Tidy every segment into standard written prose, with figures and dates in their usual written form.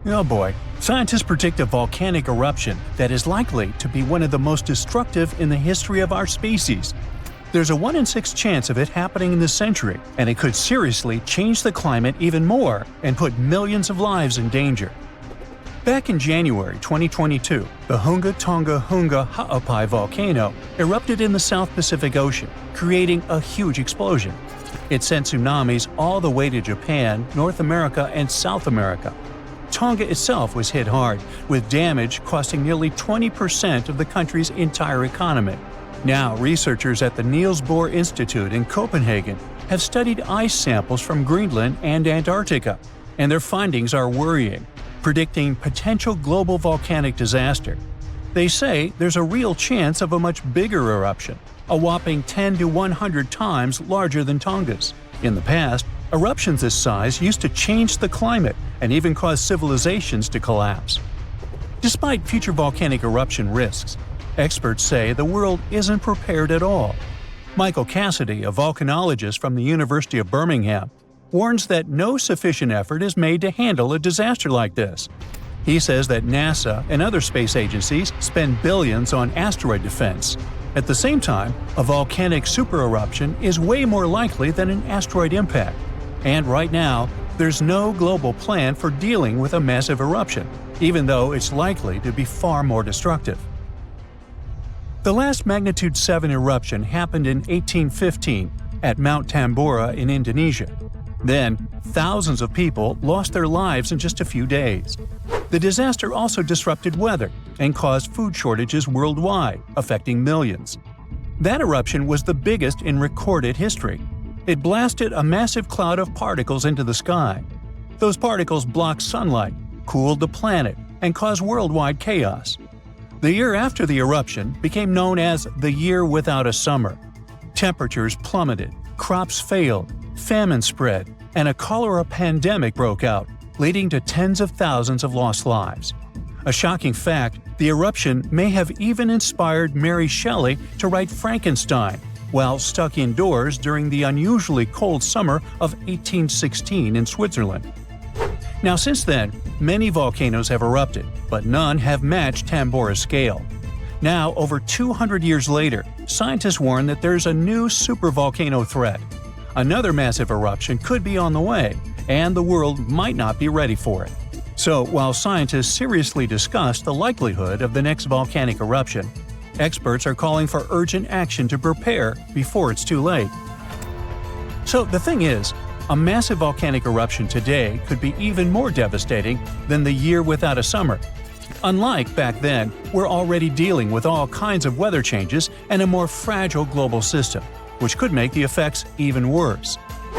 Oh boy, scientists predict a volcanic eruption that is likely to be one of the most destructive in the history of our species. There's a 1 in 6 chance of it happening in this century, and it could seriously change the climate even more and put millions of lives in danger. Back in January 2022, the Hunga Tonga volcano erupted in the South Pacific Ocean, creating a huge explosion. It sent tsunamis all the way to Japan, North America, and South America. Tonga itself was hit hard, with damage costing nearly 20% of the country's entire economy. Now, researchers at the Niels Bohr Institute in Copenhagen have studied ice samples from Greenland and Antarctica, and their findings are worrying, predicting potential global volcanic disaster. They say there's a real chance of a much bigger eruption, a whopping 10 to 100 times larger than Tonga's. In the past, eruptions this size used to change the climate and even cause civilizations to collapse. Despite future volcanic eruption risks, experts say the world isn't prepared at all. Michael Cassidy, a volcanologist from the University of Birmingham, warns that no sufficient effort is made to handle a disaster like this. He says that NASA and other space agencies spend billions on asteroid defense. At the same time, a volcanic supereruption is way more likely than an asteroid impact. And right now, there's no global plan for dealing with a massive eruption, even though it's likely to be far more destructive. The last magnitude 7 eruption happened in 1815 at Mount Tambora in Indonesia. Then, thousands of people lost their lives in just a few days. The disaster also disrupted weather and caused food shortages worldwide, affecting millions. That eruption was the biggest in recorded history. It blasted a massive cloud of particles into the sky. Those particles blocked sunlight, cooled the planet, and caused worldwide chaos. The year after the eruption became known as the Year Without a Summer. Temperatures plummeted, crops failed, famine spread, and a cholera pandemic broke out, leading to tens of thousands of lost lives. A shocking fact, the eruption may have even inspired Mary Shelley to write Frankenstein while stuck indoors during the unusually cold summer of 1816 in Switzerland. Now, since then, many volcanoes have erupted, but none have matched Tambora's scale. Now, over 200 years later, scientists warn that there's a new supervolcano threat. Another massive eruption could be on the way, and the world might not be ready for it. So, while scientists seriously discuss the likelihood of the next volcanic eruption, experts are calling for urgent action to prepare before it's too late. So the thing is, a massive volcanic eruption today could be even more devastating than the Year Without a Summer. Unlike back then, we're already dealing with all kinds of weather changes and a more fragile global system, which could make the effects even worse.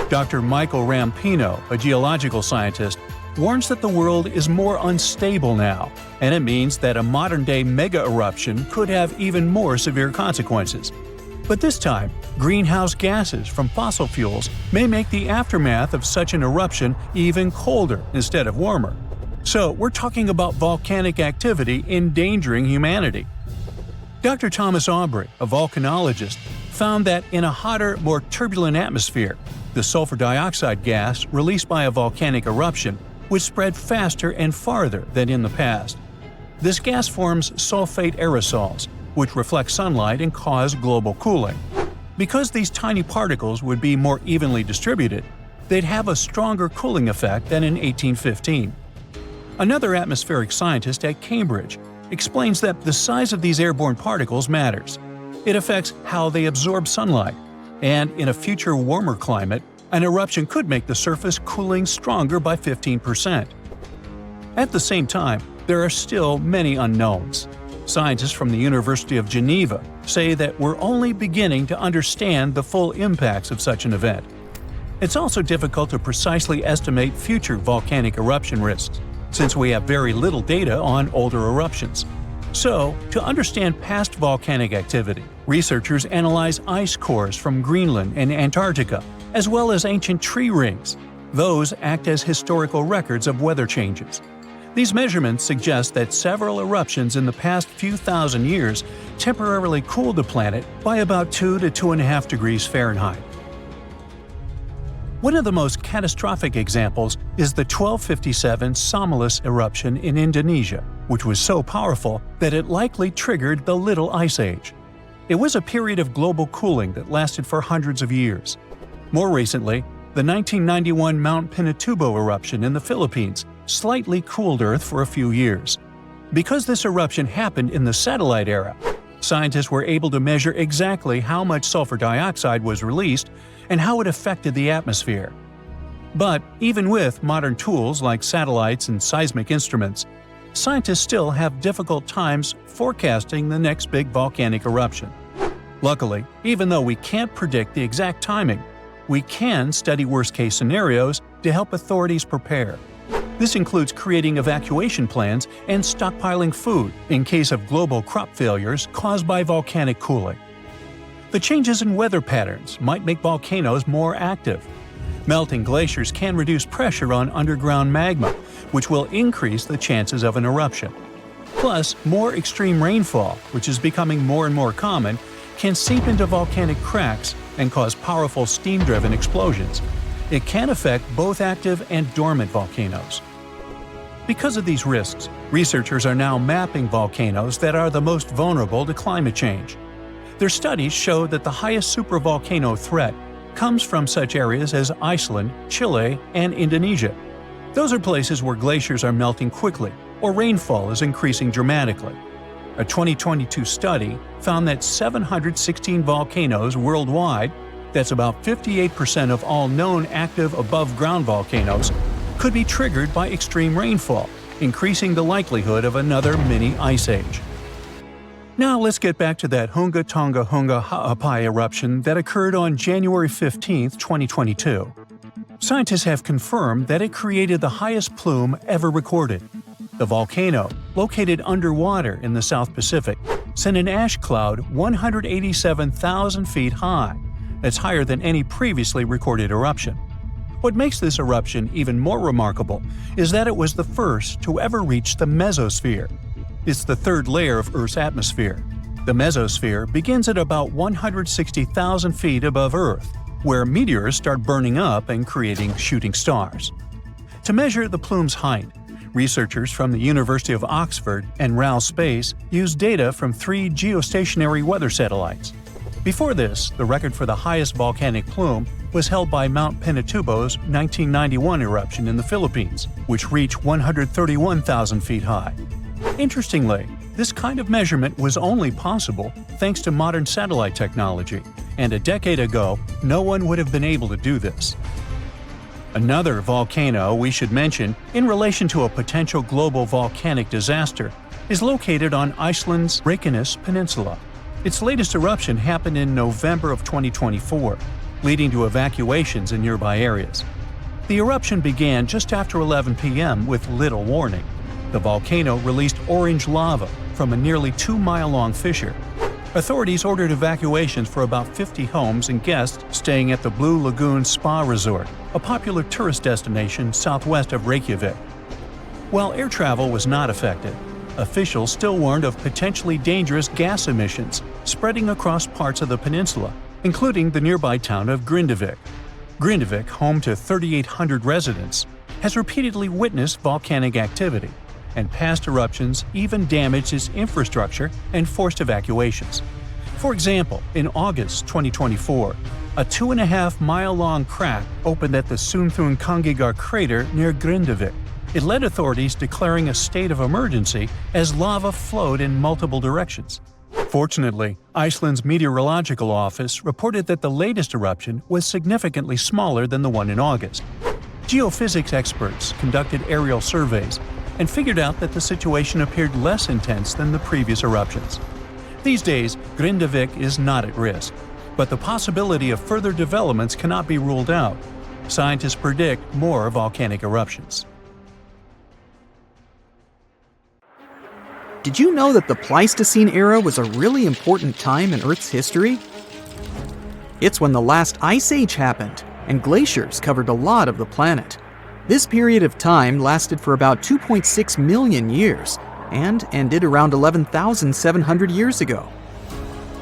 Dr. Michael Rampino, a geological scientist, warns that the world is more unstable now, and it means that a modern-day mega-eruption could have even more severe consequences. But this time, greenhouse gases from fossil fuels may make the aftermath of such an eruption even colder instead of warmer. So we're talking about volcanic activity endangering humanity. Dr. Thomas Aubrey, a volcanologist, found that in a hotter, more turbulent atmosphere, the sulfur dioxide gas released by a volcanic eruption would spread faster and farther than in the past. This gas forms sulfate aerosols, which reflect sunlight and cause global cooling. Because these tiny particles would be more evenly distributed, they'd have a stronger cooling effect than in 1815. Another atmospheric scientist at Cambridge explains that the size of these airborne particles matters. It affects how they absorb sunlight, and in a future warmer climate, an eruption could make the surface cooling stronger by 15%. At the same time, there are still many unknowns. Scientists from the University of Geneva say that we're only beginning to understand the full impacts of such an event. It's also difficult to precisely estimate future volcanic eruption risks, since we have very little data on older eruptions. So, to understand past volcanic activity, researchers analyze ice cores from Greenland and Antarctica, as well as ancient tree rings. Those act as historical records of weather changes. These measurements suggest that several eruptions in the past few thousand years temporarily cooled the planet by about 2 to 2.5 degrees Fahrenheit. One of the most catastrophic examples is the 1257 Somalis eruption in Indonesia, which was so powerful that it likely triggered the Little Ice Age. It was a period of global cooling that lasted for hundreds of years. More recently, the 1991 Mount Pinatubo eruption in the Philippines slightly cooled Earth for a few years. Because this eruption happened in the satellite era, scientists were able to measure exactly how much sulfur dioxide was released and how it affected the atmosphere. But even with modern tools like satellites and seismic instruments, scientists still have difficult times forecasting the next big volcanic eruption. Luckily, even though we can't predict the exact timing, we can study worst-case scenarios to help authorities prepare. This includes creating evacuation plans and stockpiling food in case of global crop failures caused by volcanic cooling. The changes in weather patterns might make volcanoes more active. Melting glaciers can reduce pressure on underground magma, which will increase the chances of an eruption. Plus, more extreme rainfall, which is becoming more and more common, can seep into volcanic cracks and cause powerful steam-driven explosions. It can affect both active and dormant volcanoes. Because of these risks, researchers are now mapping volcanoes that are the most vulnerable to climate change. Their studies show that the highest supervolcano threat comes from such areas as Iceland, Chile, and Indonesia. Those are places where glaciers are melting quickly or rainfall is increasing dramatically. A 2022 study found that 716 volcanoes worldwide, that's about 58% of all known active above-ground volcanoes, could be triggered by extreme rainfall, increasing the likelihood of another mini ice age. Now let's get back to that Hunga Tonga Hunga Ha'apai eruption that occurred on January 15, 2022. Scientists have confirmed that it created the highest plume ever recorded. The volcano, located underwater in the South Pacific, sent an ash cloud 187,000 feet high. That's higher than any previously recorded eruption. What makes this eruption even more remarkable is that it was the first to ever reach the mesosphere. It's the third layer of Earth's atmosphere. The mesosphere begins at about 160,000 feet above Earth, where meteors start burning up and creating shooting stars. To measure the plume's height, researchers from the University of Oxford and RAL Space used data from 3 geostationary weather satellites. Before this, the record for the highest volcanic plume was held by Mount Pinatubo's 1991 eruption in the Philippines, which reached 131,000 feet high. Interestingly, this kind of measurement was only possible thanks to modern satellite technology, and a decade ago, no one would have been able to do this. Another volcano we should mention in relation to a potential global volcanic disaster is located on Iceland's Reykjanes Peninsula. Its latest eruption happened in November of 2024, leading to evacuations in nearby areas. The eruption began just after 11 p.m. with little warning. The volcano released orange lava from a nearly 2-mile-long fissure. Authorities ordered evacuations for about 50 homes and guests staying at the Blue Lagoon Spa Resort, a popular tourist destination southwest of Reykjavik. While air travel was not affected, officials still warned of potentially dangerous gas emissions spreading across parts of the peninsula, including the nearby town of Grindavik. Grindavik, home to 3,800 residents, has repeatedly witnessed volcanic activity, and past eruptions even damaged its infrastructure and forced evacuations. For example, in August 2024, a 2.5-mile-long crack opened at the Sunthunkangigar crater near Grindavik. It led authorities declaring a state of emergency as lava flowed in multiple directions. Fortunately, Iceland's meteorological office reported that the latest eruption was significantly smaller than the one in August. Geophysics experts conducted aerial surveys and figured out that the situation appeared less intense than the previous eruptions. These days, Grindavik is not at risk, but the possibility of further developments cannot be ruled out. Scientists predict more volcanic eruptions. Did you know that the Pleistocene era was a really important time in Earth's history? It's when the last ice age happened, and glaciers covered a lot of the planet. This period of time lasted for about 2.6 million years, and ended around 11,700 years ago.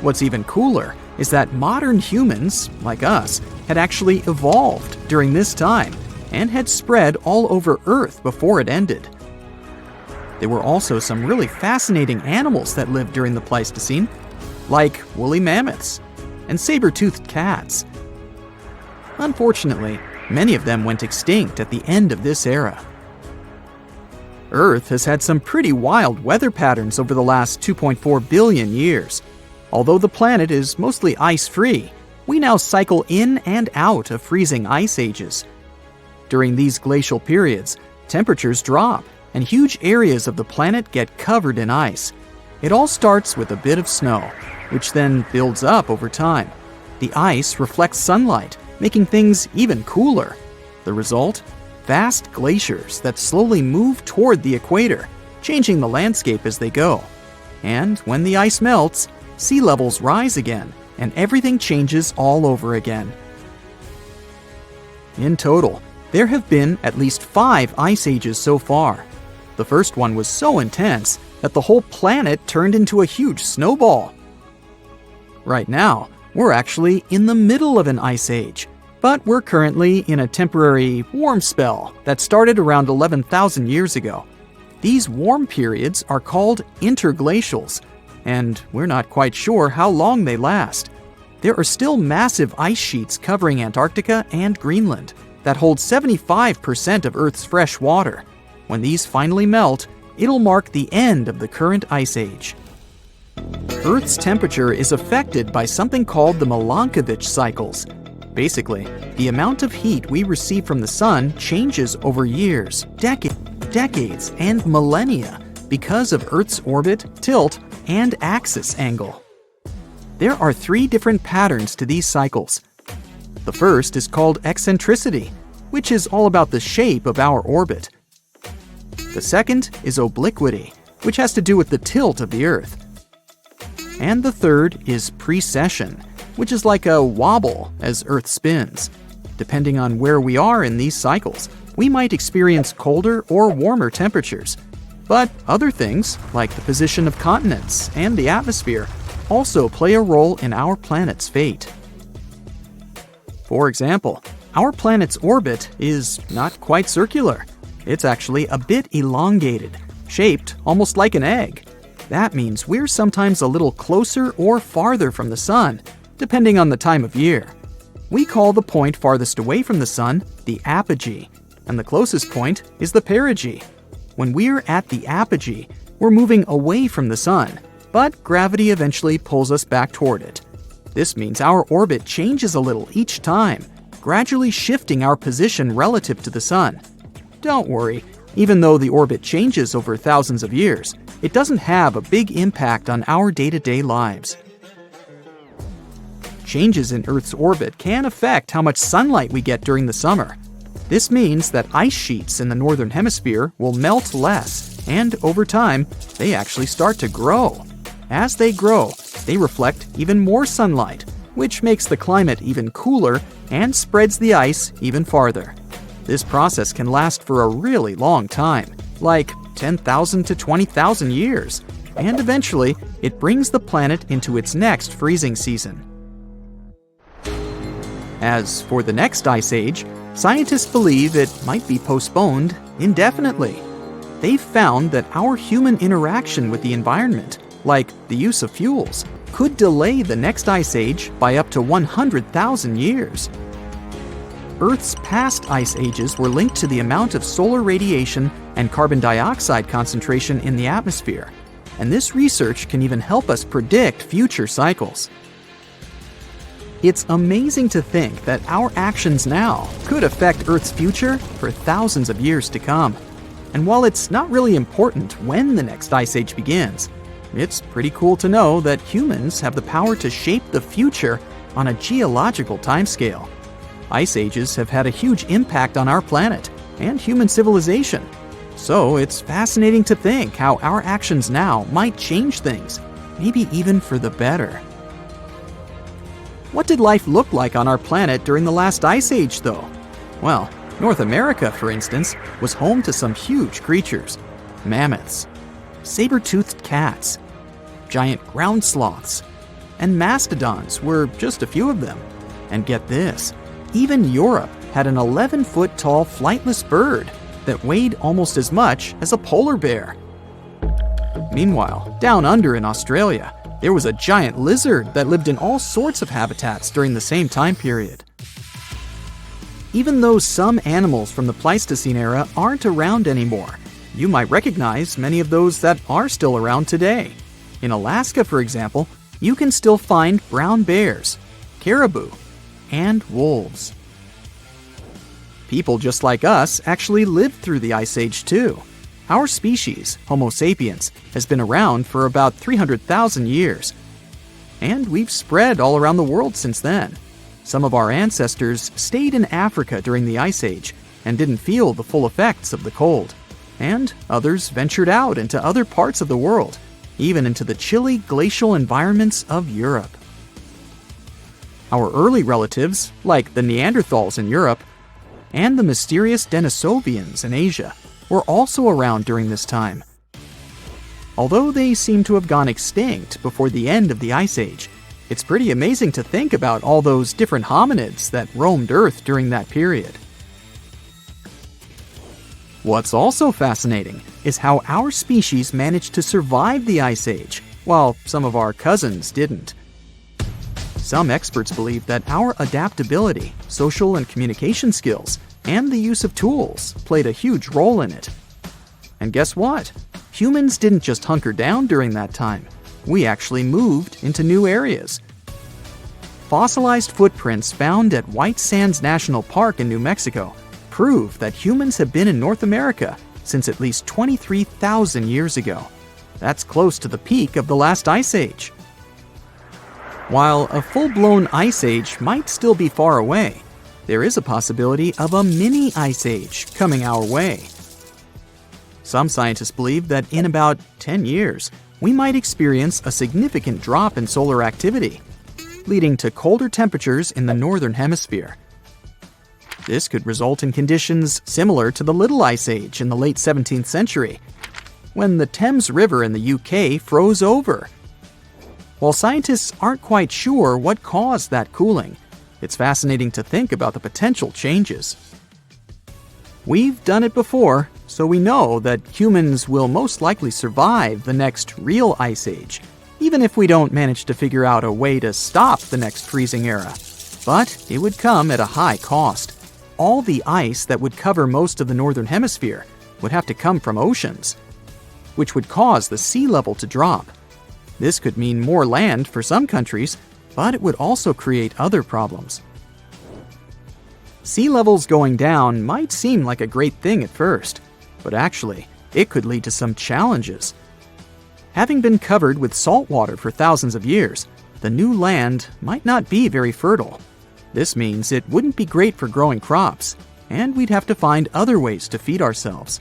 What's even cooler is that modern humans, like us, had actually evolved during this time and had spread all over Earth before it ended. There were also some really fascinating animals that lived during the Pleistocene, like woolly mammoths and saber-toothed cats. Unfortunately, many of them went extinct at the end of this era. Earth has had some pretty wild weather patterns over the last 2.4 billion years. Although the planet is mostly ice-free, we now cycle in and out of freezing ice ages. During these glacial periods, temperatures drop and huge areas of the planet get covered in ice. It all starts with a bit of snow, which then builds up over time. The ice reflects sunlight, making things even cooler. The result? Vast glaciers that slowly move toward the equator, changing the landscape as they go. And when the ice melts, sea levels rise again, and everything changes all over again. In total, there have been at least 5 ice ages so far. The first one was so intense that the whole planet turned into a huge snowball. Right now, we're actually in the middle of an ice age, but we're currently in a temporary warm spell that started around 11,000 years ago. These warm periods are called interglacials, and we're not quite sure how long they last. There are still massive ice sheets covering Antarctica and Greenland that hold 75% of Earth's fresh water. When these finally melt, it'll mark the end of the current ice age. Earth's temperature is affected by something called the Milankovitch cycles. Basically, the amount of heat we receive from the sun changes over years, decades, and millennia because of Earth's orbit, tilt, and axis angle. There are 3 different patterns to these cycles. The first is called eccentricity, which is all about the shape of our orbit. The second is obliquity, which has to do with the tilt of the Earth. And the third is precession, which is like a wobble as Earth spins. Depending on where we are in these cycles, we might experience colder or warmer temperatures. But other things, like the position of continents and the atmosphere, also play a role in our planet's fate. For example, our planet's orbit is not quite circular. It's actually a bit elongated, shaped almost like an egg. That means we're sometimes a little closer or farther from the sun, depending on the time of year. We call the point farthest away from the sun the apogee, and the closest point is the perigee. When we're at the apogee, we're moving away from the sun, but gravity eventually pulls us back toward it. This means our orbit changes a little each time, gradually shifting our position relative to the sun. Don't worry, even though the orbit changes over thousands of years, it doesn't have a big impact on our day-to-day lives. Changes in Earth's orbit can affect how much sunlight we get during the summer. This means that ice sheets in the northern hemisphere will melt less, and over time, they actually start to grow. As they grow, they reflect even more sunlight, which makes the climate even cooler and spreads the ice even farther. This process can last for a really long time, like 10,000 to 20,000 years, and eventually, it brings the planet into its next freezing season. As for the next ice age, scientists believe it might be postponed indefinitely. They've found that our human interaction with the environment, like the use of fuels, could delay the next ice age by up to 100,000 years. Earth's past ice ages were linked to the amount of solar radiation and carbon dioxide concentration in the atmosphere, and this research can even help us predict future cycles. It's amazing to think that our actions now could affect Earth's future for thousands of years to come. And while it's not really important when the next ice age begins, it's pretty cool to know that humans have the power to shape the future on a geological timescale. Ice ages have had a huge impact on our planet and human civilization. So it's fascinating to think how our actions now might change things, maybe even for the better. What did life look like on our planet during the last ice age, though? Well, North America, for instance, was home to some huge creatures. Mammoths, saber-toothed cats, giant ground sloths, and mastodons were just a few of them. And get this, even Europe had an 11-foot tall flightless bird that weighed almost as much as a polar bear. Meanwhile, down under in Australia, there was a giant lizard that lived in all sorts of habitats during the same time period. Even though some animals from the Pleistocene era aren't around anymore, you might recognize many of those that are still around today. In Alaska, for example, you can still find brown bears, caribou, and wolves. People just like us actually lived through the Ice Age too. Our species, Homo sapiens, has been around for about 300,000 years. And we've spread all around the world since then. Some of our ancestors stayed in Africa during the Ice Age and didn't feel the full effects of the cold. And others ventured out into other parts of the world, even into the chilly glacial environments of Europe. Our early relatives, like the Neanderthals in Europe, and the mysterious Denisovians in Asia, were also around during this time. Although they seem to have gone extinct before the end of the Ice Age, it's pretty amazing to think about all those different hominids that roamed Earth during that period. What's also fascinating is how our species managed to survive the Ice Age, while some of our cousins didn't. Some experts believe that our adaptability, social and communication skills, and the use of tools played a huge role in it. And guess what? Humans didn't just hunker down during that time. We actually moved into new areas. Fossilized footprints found at White Sands National Park in New Mexico prove that humans have been in North America since at least 23,000 years ago. That's close to the peak of the last Ice Age. While a full-blown Ice Age might still be far away, there is a possibility of a mini Ice Age coming our way. Some scientists believe that in about 10 years, we might experience a significant drop in solar activity, leading to colder temperatures in the northern hemisphere. This could result in conditions similar to the Little Ice Age in the late 17th century, when the Thames River in the UK froze over. While scientists aren't quite sure what caused that cooling, it's fascinating to think about the potential changes. We've done it before, so we know that humans will most likely survive the next real Ice Age, even if we don't manage to figure out a way to stop the next freezing era. But it would come at a high cost. All the ice that would cover most of the northern hemisphere would have to come from oceans, which would cause the sea level to drop. This could mean more land for some countries, but it would also create other problems. Sea levels going down might seem like a great thing at first, but actually, it could lead to some challenges. Having been covered with salt water for thousands of years, the new land might not be very fertile. This means it wouldn't be great for growing crops, and we'd have to find other ways to feed ourselves.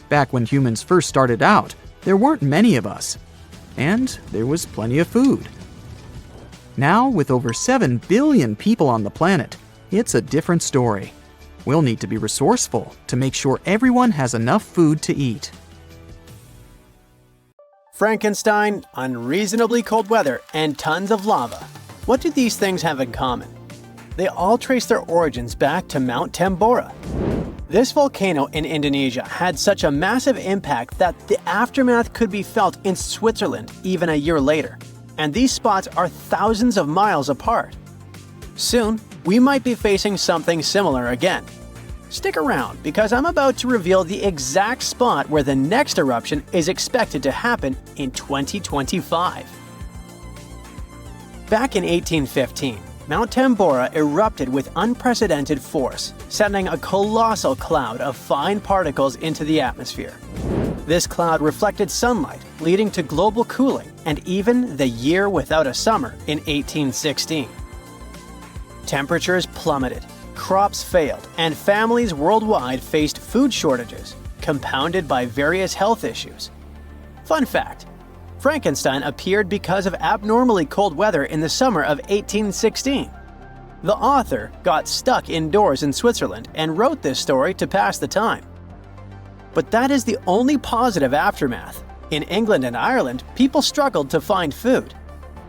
Back when humans first started out, there weren't many of us, and there was plenty of food. Now, with over 7 billion people on the planet, it's a different story. We'll need to be resourceful to make sure everyone has enough food to eat. Frankenstein, unreasonably cold weather, and tons of lava. What do these things have in common? They all trace their origins back to Mount Tambora. This volcano in Indonesia had such a massive impact that the aftermath could be felt in Switzerland even a year later. And these spots are thousands of miles apart. Soon, we might be facing something similar again. Stick around, because I'm about to reveal the exact spot where the next eruption is expected to happen in 2025. Back in 1815, Mount Tambora erupted with unprecedented force, sending a colossal cloud of fine particles into the atmosphere. This cloud reflected sunlight, leading to global cooling and even the year without a summer in 1816. Temperatures plummeted, crops failed, and families worldwide faced food shortages, compounded by various health issues. Fun fact: Frankenstein appeared because of abnormally cold weather in the summer of 1816. The author got stuck indoors in Switzerland and wrote this story to pass the time. But that is the only positive aftermath. In England and Ireland, people struggled to find food.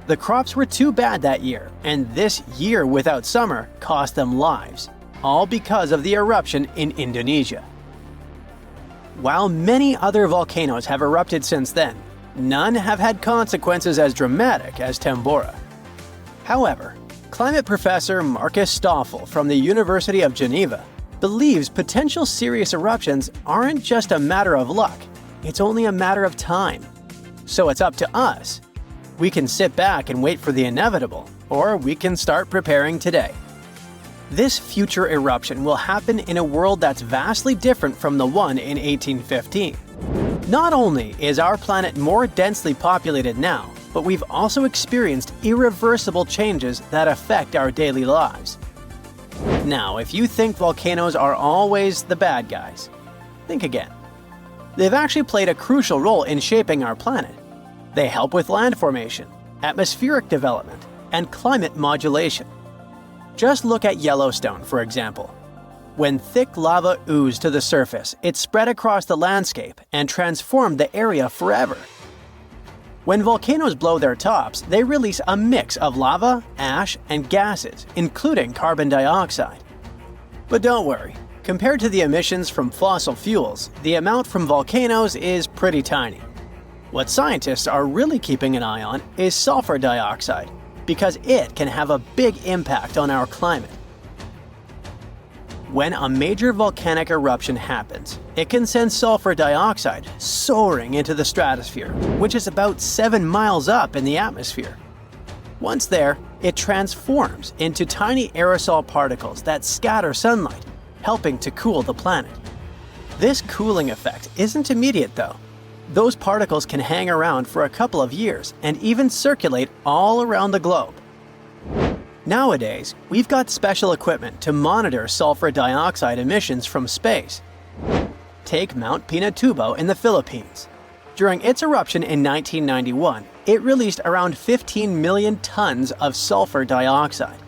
The crops were too bad that year, and this year without summer cost them lives, all because of the eruption in Indonesia. While many other volcanoes have erupted since then, none have had consequences as dramatic as Tambora. However, climate professor Marcus Stoffel from the University of Geneva believes potential serious eruptions aren't just a matter of luck, it's only a matter of time. So it's up to us. We can sit back and wait for the inevitable, or we can start preparing today. This future eruption will happen in a world that's vastly different from the one in 1815. Not only is our planet more densely populated now, but we've also experienced irreversible changes that affect our daily lives. Now, if you think volcanoes are always the bad guys, think again. They've actually played a crucial role in shaping our planet. They help with land formation, atmospheric development, and climate modulation. Just look at Yellowstone, for example. When thick lava oozed to the surface, it spread across the landscape and transformed the area forever. When volcanoes blow their tops, they release a mix of lava, ash, and gases, including carbon dioxide. But don't worry, compared to the emissions from fossil fuels, the amount from volcanoes is pretty tiny. What scientists are really keeping an eye on is sulfur dioxide, because it can have a big impact on our climate. When a major volcanic eruption happens, it can send sulfur dioxide soaring into the stratosphere, which is about 7 miles up in the atmosphere. Once there, it transforms into tiny aerosol particles that scatter sunlight, helping to cool the planet. This cooling effect isn't immediate though. Those particles can hang around for a couple of years and even circulate all around the globe. Nowadays, we've got special equipment to monitor sulfur dioxide emissions from space. Take Mount Pinatubo in the Philippines. During its eruption in 1991, it released around 15 million tons of sulfur dioxide.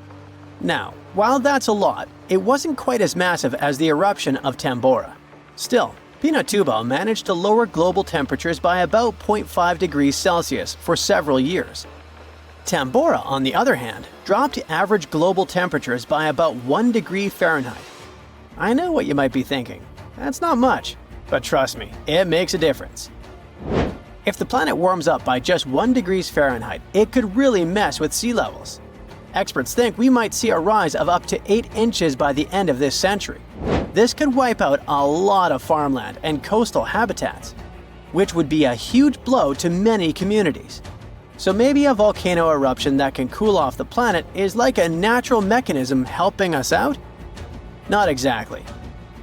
Now, while that's a lot, it wasn't quite as massive as the eruption of Tambora. Still, Pinatubo managed to lower global temperatures by about 0.5 degrees Celsius for several years. Tambora, on the other hand, dropped average global temperatures by about 1 degree Fahrenheit. I know what you might be thinking. That's not much, but trust me, it makes a difference. If the planet warms up by just 1 degree Fahrenheit, it could really mess with sea levels. Experts think we might see a rise of up to 8 inches by the end of this century. This could wipe out a lot of farmland and coastal habitats, which would be a huge blow to many communities. So maybe a volcano eruption that can cool off the planet is like a natural mechanism helping us out? Not exactly.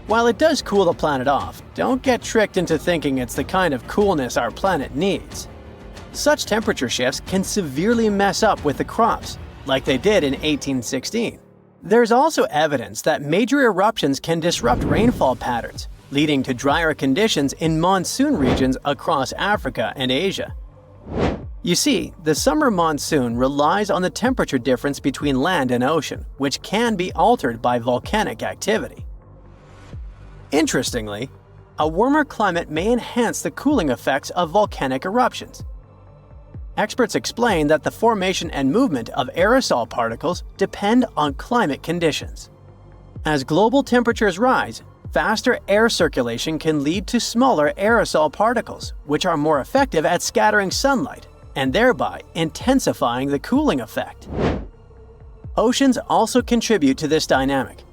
While it does cool the planet off, don't get tricked into thinking it's the kind of coolness our planet needs. Such temperature shifts can severely mess up with the crops, like they did in 1816. There's also evidence that major eruptions can disrupt rainfall patterns, leading to drier conditions in monsoon regions across Africa and Asia. You see, the summer monsoon relies on the temperature difference between land and ocean, which can be altered by volcanic activity. Interestingly, a warmer climate may enhance the cooling effects of volcanic eruptions. Experts explain that the formation and movement of aerosol particles depend on climate conditions. As global temperatures rise, faster air circulation can lead to smaller aerosol particles, which are more effective at scattering sunlight and thereby intensifying the cooling effect. Oceans also contribute to this dynamic.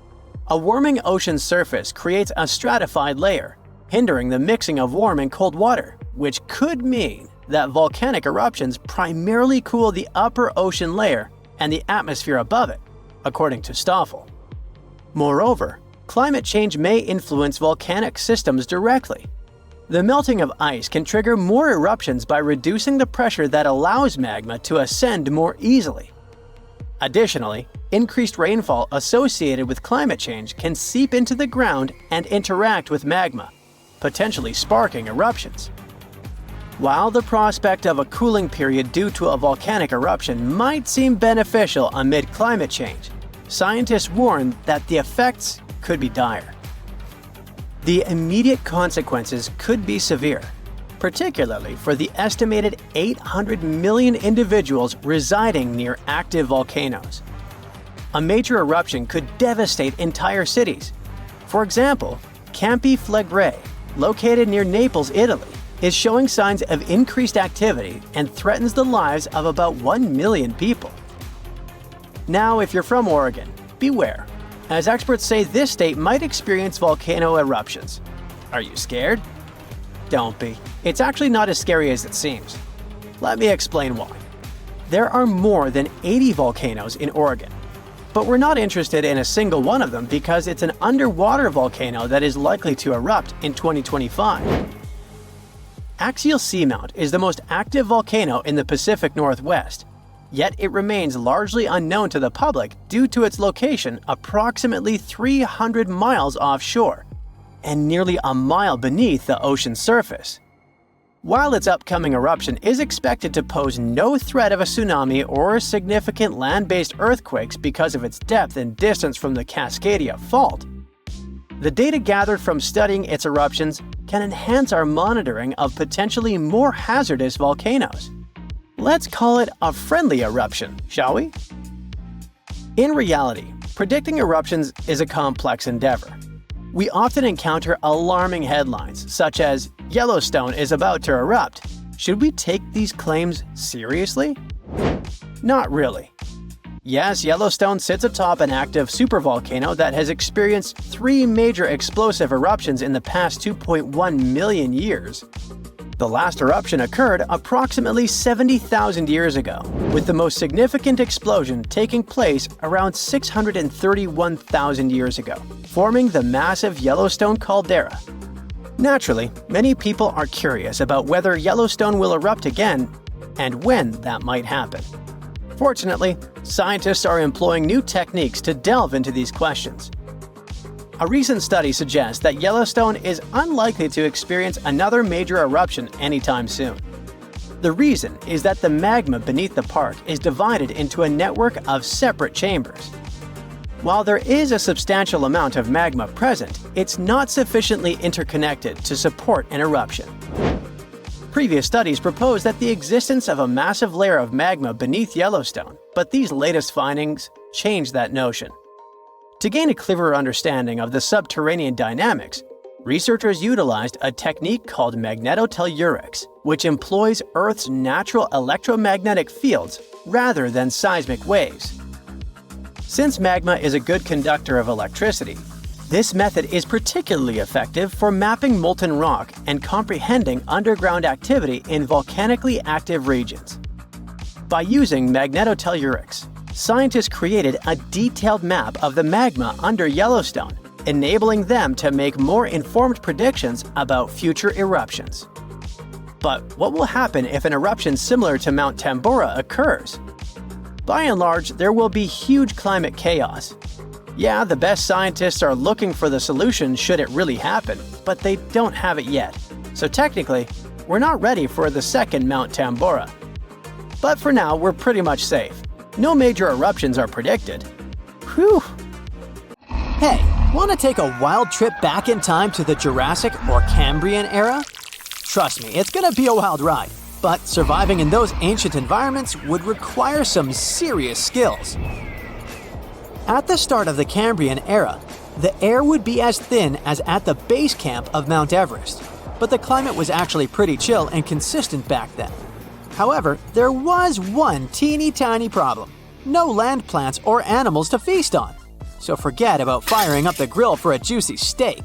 A warming ocean surface creates a stratified layer, hindering the mixing of warm and cold water, which could mean that volcanic eruptions primarily cool the upper ocean layer and the atmosphere above it, according to Stoffel. Moreover, climate change may influence volcanic systems directly. The melting of ice can trigger more eruptions by reducing the pressure that allows magma to ascend more easily. Additionally, increased rainfall associated with climate change can seep into the ground and interact with magma, potentially sparking eruptions. While the prospect of a cooling period due to a volcanic eruption might seem beneficial amid climate change, scientists warn that the effects could be dire. The immediate consequences could be severe. particularly for the estimated 800 million individuals residing near active volcanoes. A major eruption could devastate entire cities. For example, Campi Flegrei, located near Naples, Italy, is showing signs of increased activity and threatens the lives of about 1 million people. Now, if you're from Oregon, beware, as experts say this state might experience volcano eruptions. Are you scared? Don't be. It's actually not as scary as it seems. Let me explain why. There are more than 80 volcanoes in Oregon, but we're not interested in a single one of them because it's an underwater volcano that is likely to erupt in 2025. Axial Seamount is the most active volcano in the Pacific Northwest, yet it remains largely unknown to the public due to its location approximately 300 miles offshore and nearly a mile beneath the ocean surface. While its upcoming eruption is expected to pose no threat of a tsunami or significant land-based earthquakes because of its depth and distance from the Cascadia Fault, the data gathered from studying its eruptions can enhance our monitoring of potentially more hazardous volcanoes. Let's call it a friendly eruption, shall we? In reality, predicting eruptions is a complex endeavor. We often encounter alarming headlines, such as, "Yellowstone is about to erupt." Should we take these claims seriously? Not really. Yes, Yellowstone sits atop an active supervolcano that has experienced 3 major explosive eruptions in the past 2.1 million years. The last eruption occurred approximately 70,000 years ago, with the most significant explosion taking place around 631,000 years ago, forming the massive Yellowstone caldera. Naturally, many people are curious about whether Yellowstone will erupt again and when that might happen. Fortunately, scientists are employing new techniques to delve into these questions. A recent study suggests that Yellowstone is unlikely to experience another major eruption anytime soon. The reason is that the magma beneath the park is divided into a network of separate chambers. While there is a substantial amount of magma present, it's not sufficiently interconnected to support an eruption. Previous studies proposed that the existence of a massive layer of magma beneath Yellowstone, but these latest findings change that notion. To gain a clearer understanding of the subterranean dynamics, researchers utilized a technique called magnetotellurics, which employs Earth's natural electromagnetic fields rather than seismic waves. Since magma is a good conductor of electricity, this method is particularly effective for mapping molten rock and comprehending underground activity in volcanically active regions. By using magnetotellurics, scientists created a detailed map of the magma under Yellowstone, enabling them to make more informed predictions about future eruptions. But what will happen if an eruption similar to Mount Tambora occurs? By and large, there will be huge climate chaos. Yeah, the best scientists are looking for the solution should it really happen, but they don't have it yet. So technically, we're not ready for the second Mount Tambora. But for now, we're pretty much safe. No major eruptions are predicted. Whew! Hey, want to take a wild trip back in time to the Jurassic or Cambrian era? Trust me, it's gonna be a wild ride. But surviving in those ancient environments would require some serious skills. At the start of the Cambrian era, the air would be as thin as at the base camp of Mount Everest, but the climate was actually pretty chill and consistent back then. However, there was one teeny tiny problem: no land plants or animals to feast on. So forget about firing up the grill for a juicy steak.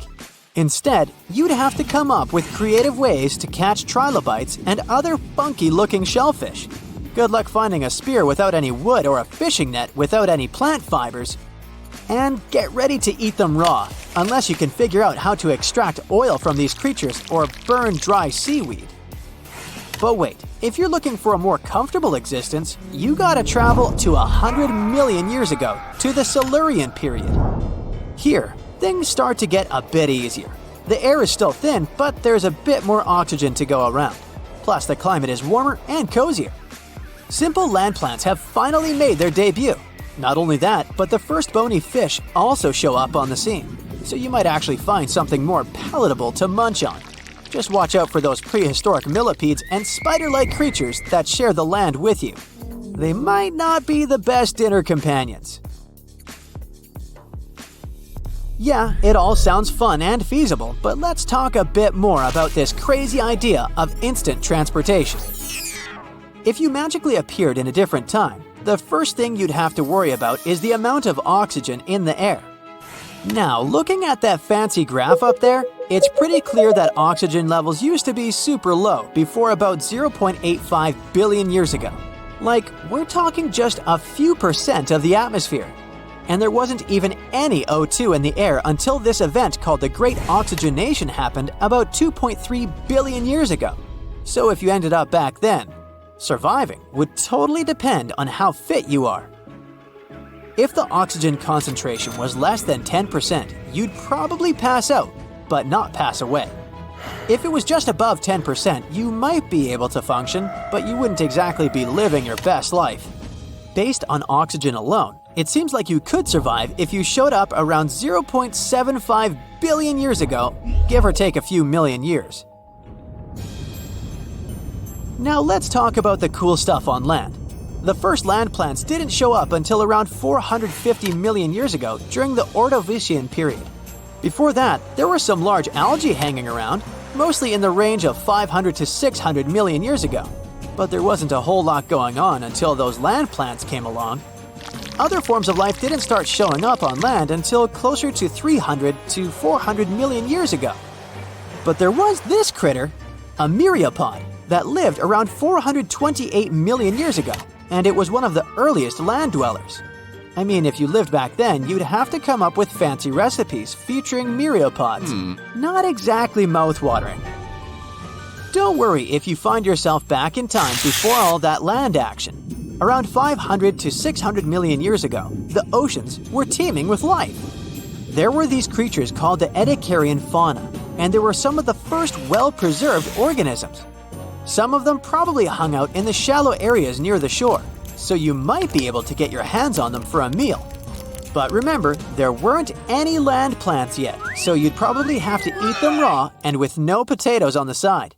Instead, you'd have to come up with creative ways to catch trilobites and other funky-looking shellfish. Good luck finding a spear without any wood or a fishing net without any plant fibers. And get ready to eat them raw, unless you can figure out how to extract oil from these creatures or burn dry seaweed. But wait, if you're looking for a more comfortable existence, you gotta travel to 100 million years ago, to the Silurian period. Here, things start to get a bit easier. The air is still thin, but there's a bit more oxygen to go around. Plus, the climate is warmer and cozier. Simple land plants have finally made their debut. Not only that, but the first bony fish also show up on the scene, so you might actually find something more palatable to munch on. Just watch out for those prehistoric millipedes and spider-like creatures that share the land with you. They might not be the best dinner companions. Yeah, it all sounds fun and feasible, but let's talk a bit more about this crazy idea of instant transportation. If you magically appeared in a different time, the first thing you'd have to worry about is the amount of oxygen in the air. Now, looking at that fancy graph up there, it's pretty clear that oxygen levels used to be super low before about 0.85 billion years ago. Like, we're talking just a few % of the atmosphere. And there wasn't even any O2 in the air until this event called the Great Oxygenation happened about 2.3 billion years ago. So if you ended up back then, surviving would totally depend on how fit you are. If the oxygen concentration was less than 10%, you'd probably pass out, but not pass away. If it was just above 10%, you might be able to function, but you wouldn't exactly be living your best life. Based on oxygen alone, it seems like you could survive if you showed up around 0.75 billion years ago, give or take a few million years. Now let's talk about the cool stuff on land. The first land plants didn't show up until around 450 million years ago during the Ordovician period. Before that, there were some large algae hanging around, mostly in the range of 500 to 600 million years ago. But there wasn't a whole lot going on until those land plants came along. Other forms of life didn't start showing up on land until closer to 300 to 400 million years ago. But there was this critter, a myriapod, that lived around 428 million years ago, and it was one of the earliest land dwellers. I mean, if you lived back then, you'd have to come up with fancy recipes featuring myriapods. Not exactly mouth-watering. Don't worry if you find yourself back in time before all that land action. Around 500 to 600 million years ago, the oceans were teeming with life. There were these creatures called the Edicarian fauna, and they were some of the first well-preserved organisms. Some of them probably hung out in the shallow areas near the shore, so you might be able to get your hands on them for a meal. But remember, there weren't any land plants yet, so you'd probably have to eat them raw and with no potatoes on the side.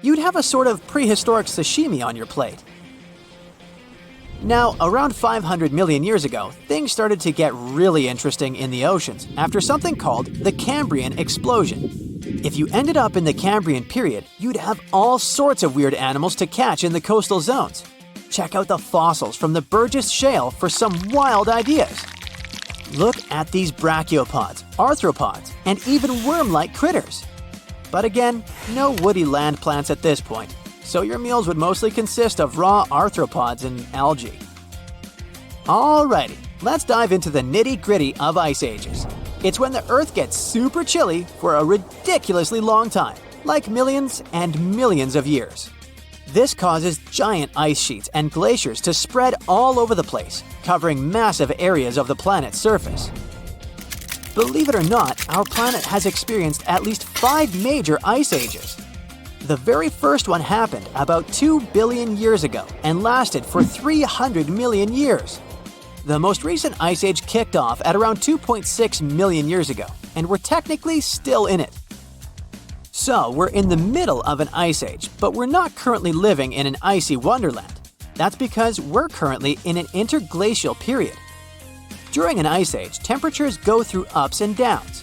You'd have a sort of prehistoric sashimi on your plate. Now, around 500 million years ago, things started to get really interesting in the oceans after something called the Cambrian explosion. If you ended up in the Cambrian period, you'd have all sorts of weird animals to catch in the coastal zones. Check out the fossils from the Burgess Shale for some wild ideas. Look at these brachiopods, arthropods, and even worm-like critters. But again, no woody land plants at this point, so your meals would mostly consist of raw arthropods and algae. Alrighty, let's dive into the nitty-gritty of ice ages. It's when the Earth gets super chilly for a ridiculously long time, like millions and millions of years. This causes giant ice sheets and glaciers to spread all over the place, covering massive areas of the planet's surface. Believe it or not, our planet has experienced at least 5 major ice ages. The very first one happened about 2 billion years ago and lasted for 300 million years. The most recent ice age kicked off at around 2.6 million years ago, and we're technically still in it. So, we're in the middle of an ice age, but we're not currently living in an icy wonderland. That's because we're currently in an interglacial period. During an ice age, temperatures go through ups and downs.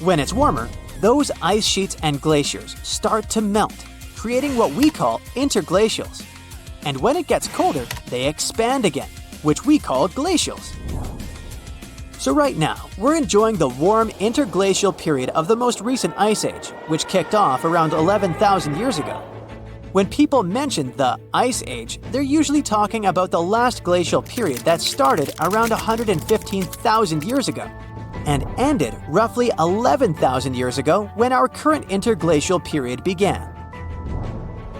When it's warmer, those ice sheets and glaciers start to melt, creating what we call interglacials. And when it gets colder, they expand again, which we call glacials. So right now, we're enjoying the warm interglacial period of the most recent ice age, which kicked off around 11,000 years ago. When people mention the Ice Age, they're usually talking about the last glacial period that started around 115,000 years ago and ended roughly 11,000 years ago when our current interglacial period began.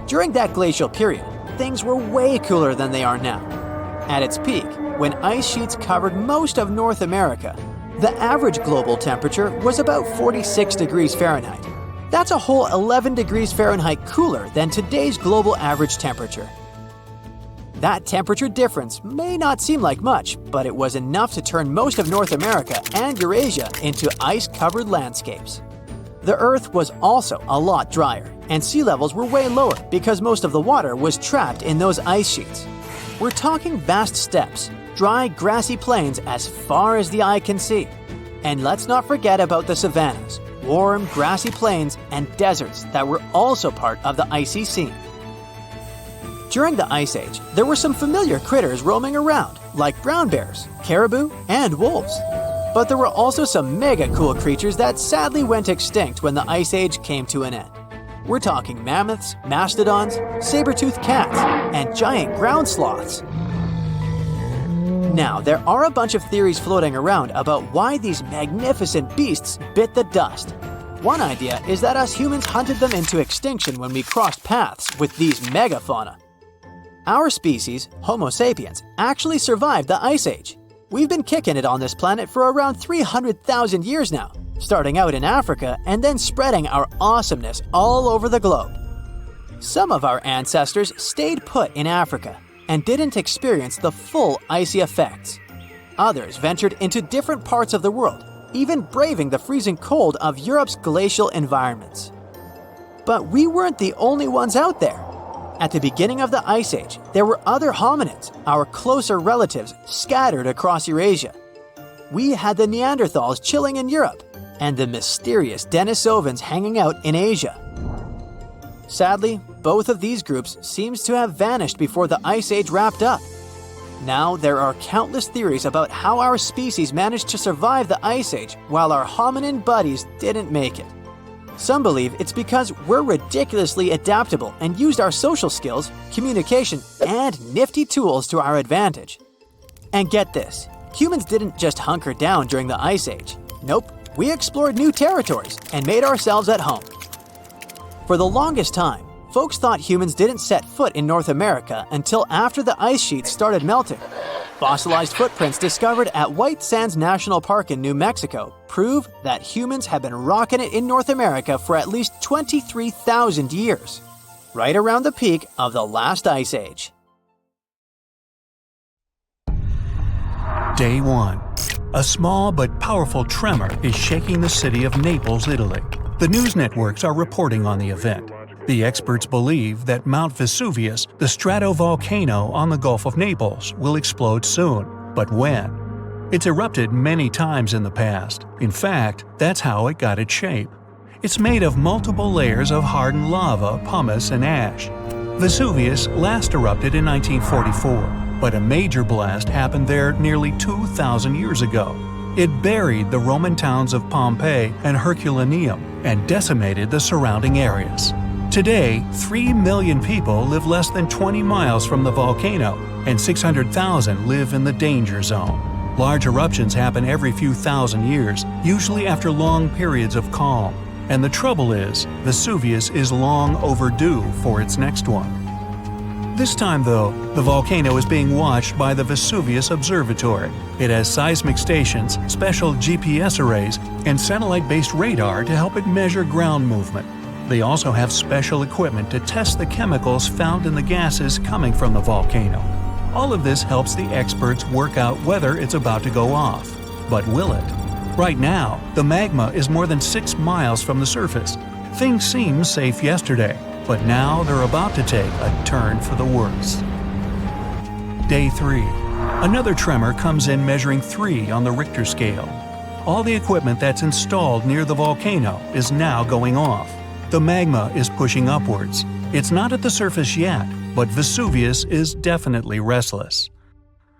During that glacial period, things were way cooler than they are now. At its peak, when ice sheets covered most of North America, the average global temperature was about 46 degrees Fahrenheit. That's a whole 11 degrees Fahrenheit cooler than today's global average temperature. That temperature difference may not seem like much, but it was enough to turn most of North America and Eurasia into ice-covered landscapes. The Earth was also a lot drier, and sea levels were way lower because most of the water was trapped in those ice sheets. We're talking vast steppes, dry, grassy plains as far as the eye can see. And let's not forget about the savannas, warm, grassy plains and deserts that were also part of the icy scene. During the Ice Age, there were some familiar critters roaming around, like brown bears, caribou, and wolves. But there were also some mega cool creatures that sadly went extinct when the Ice Age came to an end. We're talking mammoths, mastodons, saber-toothed cats, and giant ground sloths. Now, there are a bunch of theories floating around about why these magnificent beasts bit the dust. One idea is that us humans hunted them into extinction when we crossed paths with these megafauna. Our species, Homo sapiens, actually survived the Ice Age. We've been kicking it on this planet for around 300,000 years now, starting out in Africa and then spreading our awesomeness all over the globe. Some of our ancestors stayed put in Africa and didn't experience the full icy effects. Others ventured into different parts of the world, even braving the freezing cold of Europe's glacial environments. But we weren't the only ones out there. At the beginning of the Ice Age, there were other hominids, our closer relatives, scattered across Eurasia. We had the Neanderthals chilling in Europe, and the mysterious Denisovans hanging out in Asia. Sadly, both of these groups seems to have vanished before the Ice Age wrapped up. Now, there are countless theories about how our species managed to survive the Ice Age while our hominin buddies didn't make it. Some believe it's because we're ridiculously adaptable and used our social skills, communication, and nifty tools to our advantage. And get this, humans didn't just hunker down during the Ice Age. Nope, we explored new territories and made ourselves at home. For the longest time, folks thought humans didn't set foot in North America until after the ice sheets started melting. Fossilized footprints discovered at White Sands National Park in New Mexico prove that humans have been rocking it in North America for at least 23,000 years, right around the peak of the last ice age. Day 1. A small but powerful tremor is shaking the city of Naples, Italy. The news networks are reporting on the event. The experts believe that Mount Vesuvius, the stratovolcano on the Gulf of Naples, will explode soon. But when? It's erupted many times in the past. In fact, that's how it got its shape. It's made of multiple layers of hardened lava, pumice, and ash. Vesuvius last erupted in 1944, but a major blast happened there nearly 2,000 years ago. It buried the Roman towns of Pompeii and Herculaneum and decimated the surrounding areas. Today, 3 million people live less than 20 miles from the volcano, and 600,000 live in the danger zone. Large eruptions happen every few thousand years, usually after long periods of calm. And the trouble is, Vesuvius is long overdue for its next one. This time, though, the volcano is being watched by the Vesuvius Observatory. It has seismic stations, special GPS arrays, and satellite-based radar to help it measure ground movement. They also have special equipment to test the chemicals found in the gases coming from the volcano. All of this helps the experts work out whether it's about to go off. But will it? Right now, the magma is more than 6 miles from the surface. Things seemed safe yesterday, but now they're about to take a turn for the worse. Day 3. Another tremor comes in measuring 3 on the Richter scale. All the equipment that's installed near the volcano is now going off. The magma is pushing upwards. It's not at the surface yet, but Vesuvius is definitely restless.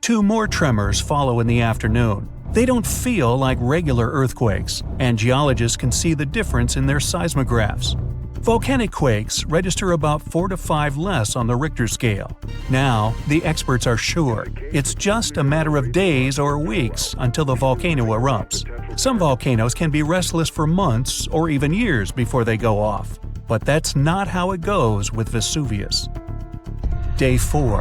2 more tremors follow in the afternoon. They don't feel like regular earthquakes, and geologists can see the difference in their seismographs. Volcanic quakes register about 4 to 5 less on the Richter scale. Now, the experts are sure it's just a matter of days or weeks until the volcano erupts. Some volcanoes can be restless for months or even years before they go off. But that's not how it goes with Vesuvius. Day 4.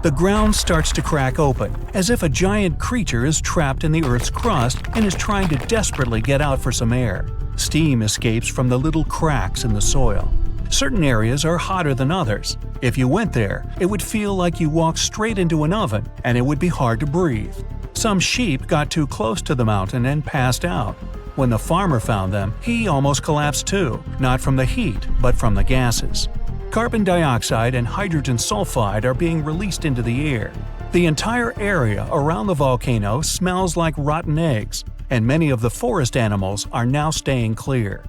The ground starts to crack open, as if a giant creature is trapped in the Earth's crust and is trying to desperately get out for some air. Steam escapes from the little cracks in the soil. Certain areas are hotter than others. If you went there, it would feel like you walked straight into an oven, and it would be hard to breathe. Some sheep got too close to the mountain and passed out. When the farmer found them, he almost collapsed too, not from the heat, but from the gases. Carbon dioxide and hydrogen sulfide are being released into the air. The entire area around the volcano smells like rotten eggs, and many of the forest animals are now staying clear.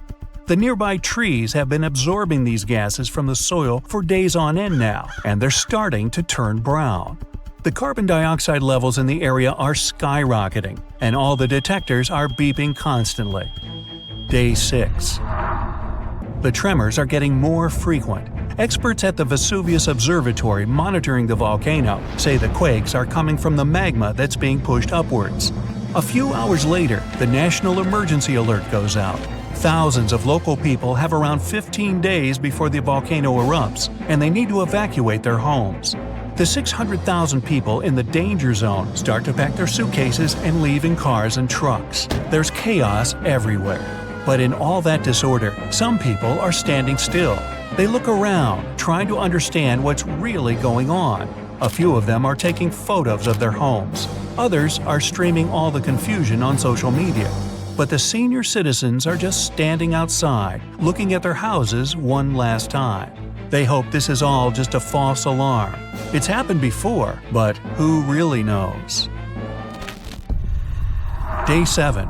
The nearby trees have been absorbing these gases from the soil for days on end now, and they're starting to turn brown. The carbon dioxide levels in the area are skyrocketing, and all the detectors are beeping constantly. Day 6. The tremors are getting more frequent. Experts at the Vesuvius Observatory monitoring the volcano say the quakes are coming from the magma that's being pushed upwards. A few hours later, the national emergency alert goes out. Thousands of local people have around 15 days before the volcano erupts, and they need to evacuate their homes. The 600,000 people in the danger zone start to pack their suitcases and leave in cars and trucks. There's chaos everywhere. But in all that disorder, some people are standing still. They look around, trying to understand what's really going on. A few of them are taking photos of their homes. Others are streaming all the confusion on social media. But the senior citizens are just standing outside, looking at their houses one last time. They hope this is all just a false alarm. It's happened before, but who really knows? Day 7.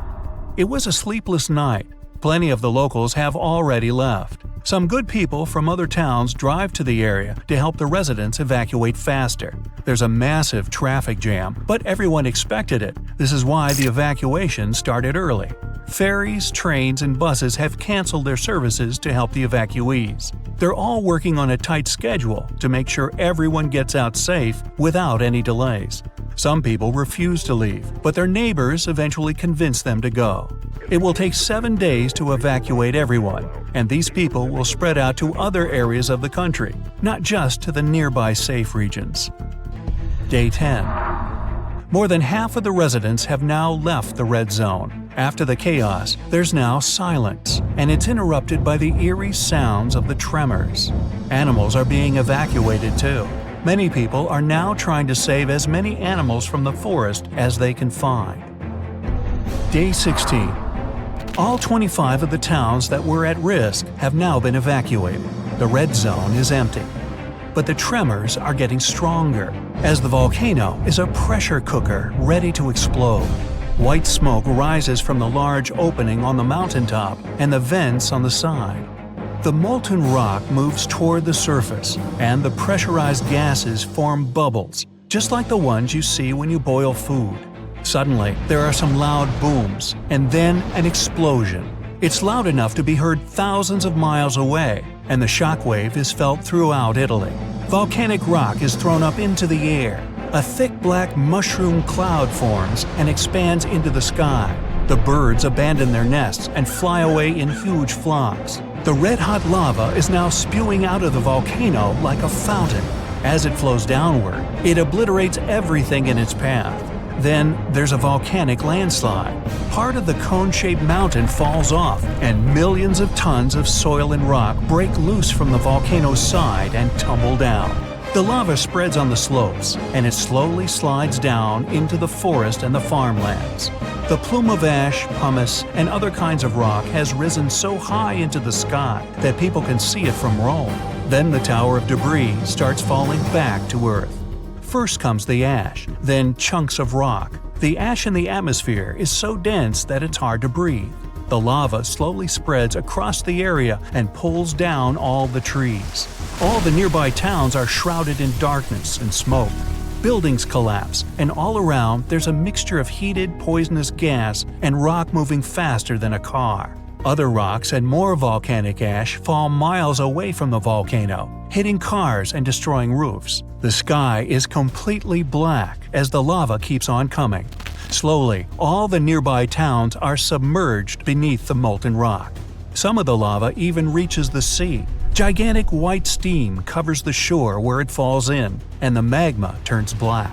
It was a sleepless night. Plenty of the locals have already left. Some good people from other towns drive to the area to help the residents evacuate faster. There's a massive traffic jam, but everyone expected it. This is why the evacuation started early. Ferries, trains, and buses have canceled their services to help the evacuees. They're all working on a tight schedule to make sure everyone gets out safe without any delays. Some people refuse to leave, but their neighbors eventually convince them to go. It will take 7 days to evacuate everyone, and these people will spread out to other areas of the country, not just to the nearby safe regions. Day 10. More than half of the residents have now left the red zone. After the chaos, there's now silence, and it's interrupted by the eerie sounds of the tremors. Animals are being evacuated too. Many people are now trying to save as many animals from the forest as they can find. Day 16. All 25 of the towns that were at risk have now been evacuated. The red zone is empty. But the tremors are getting stronger, as the volcano is a pressure cooker ready to explode. White smoke rises from the large opening on the mountaintop and the vents on the side. The molten rock moves toward the surface, and the pressurized gases form bubbles, just like the ones you see when you boil food. Suddenly, there are some loud booms, and then an explosion. It's loud enough to be heard thousands of miles away, and the shockwave is felt throughout Italy. Volcanic rock is thrown up into the air. A thick black mushroom cloud forms and expands into the sky. The birds abandon their nests and fly away in huge flocks. The red-hot lava is now spewing out of the volcano like a fountain. As it flows downward, it obliterates everything in its path. Then there's a volcanic landslide. Part of the cone-shaped mountain falls off, and millions of tons of soil and rock break loose from the volcano's side and tumble down. The lava spreads on the slopes, and it slowly slides down into the forest and the farmlands. The plume of ash, pumice, and other kinds of rock has risen so high into the sky that people can see it from Rome. Then the tower of debris starts falling back to Earth. First comes the ash, then chunks of rock. The ash in the atmosphere is so dense that it's hard to breathe. The lava slowly spreads across the area and pulls down all the trees. All the nearby towns are shrouded in darkness and smoke. Buildings collapse, and all around there's a mixture of heated, poisonous gas and rock moving faster than a car. Other rocks and more volcanic ash fall miles away from the volcano, hitting cars and destroying roofs. The sky is completely black as the lava keeps on coming. Slowly, all the nearby towns are submerged beneath the molten rock. Some of the lava even reaches the sea. Gigantic white steam covers the shore where it falls in, and the magma turns black.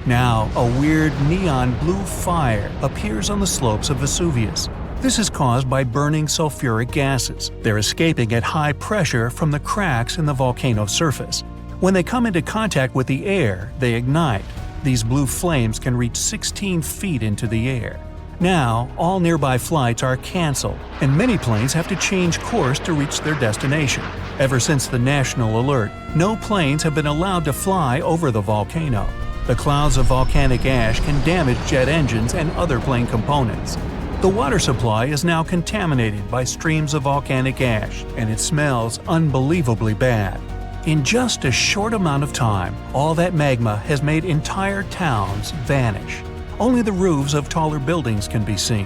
Now, a weird neon blue fire appears on the slopes of Vesuvius. This is caused by burning sulfuric gases. They're escaping at high pressure from the cracks in the volcano's surface. When they come into contact with the air, they ignite. These blue flames can reach 16 feet into the air. Now, all nearby flights are canceled, and many planes have to change course to reach their destination. Ever since the national alert, no planes have been allowed to fly over the volcano. The clouds of volcanic ash can damage jet engines and other plane components. The water supply is now contaminated by streams of volcanic ash, and it smells unbelievably bad. In just a short amount of time, all that magma has made entire towns vanish. Only the roofs of taller buildings can be seen.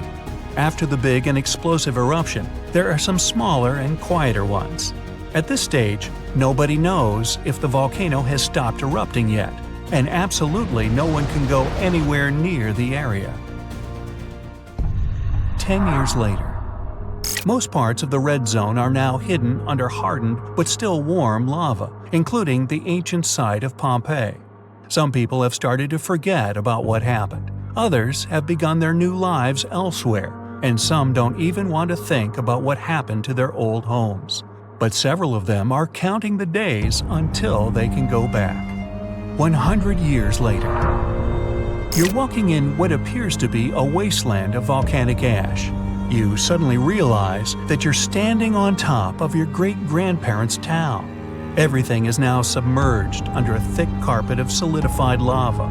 After the big and explosive eruption, there are some smaller and quieter ones. At this stage, nobody knows if the volcano has stopped erupting yet, and absolutely no one can go anywhere near the area. 10 years later. Most parts of the red zone are now hidden under hardened but still warm lava, including the ancient site of Pompeii. Some people have started to forget about what happened. Others have begun their new lives elsewhere, and some don't even want to think about what happened to their old homes. But several of them are counting the days until they can go back. 100 years later. You're walking in what appears to be a wasteland of volcanic ash. You suddenly realize that you're standing on top of your great-grandparents' town. Everything is now submerged under a thick carpet of solidified lava.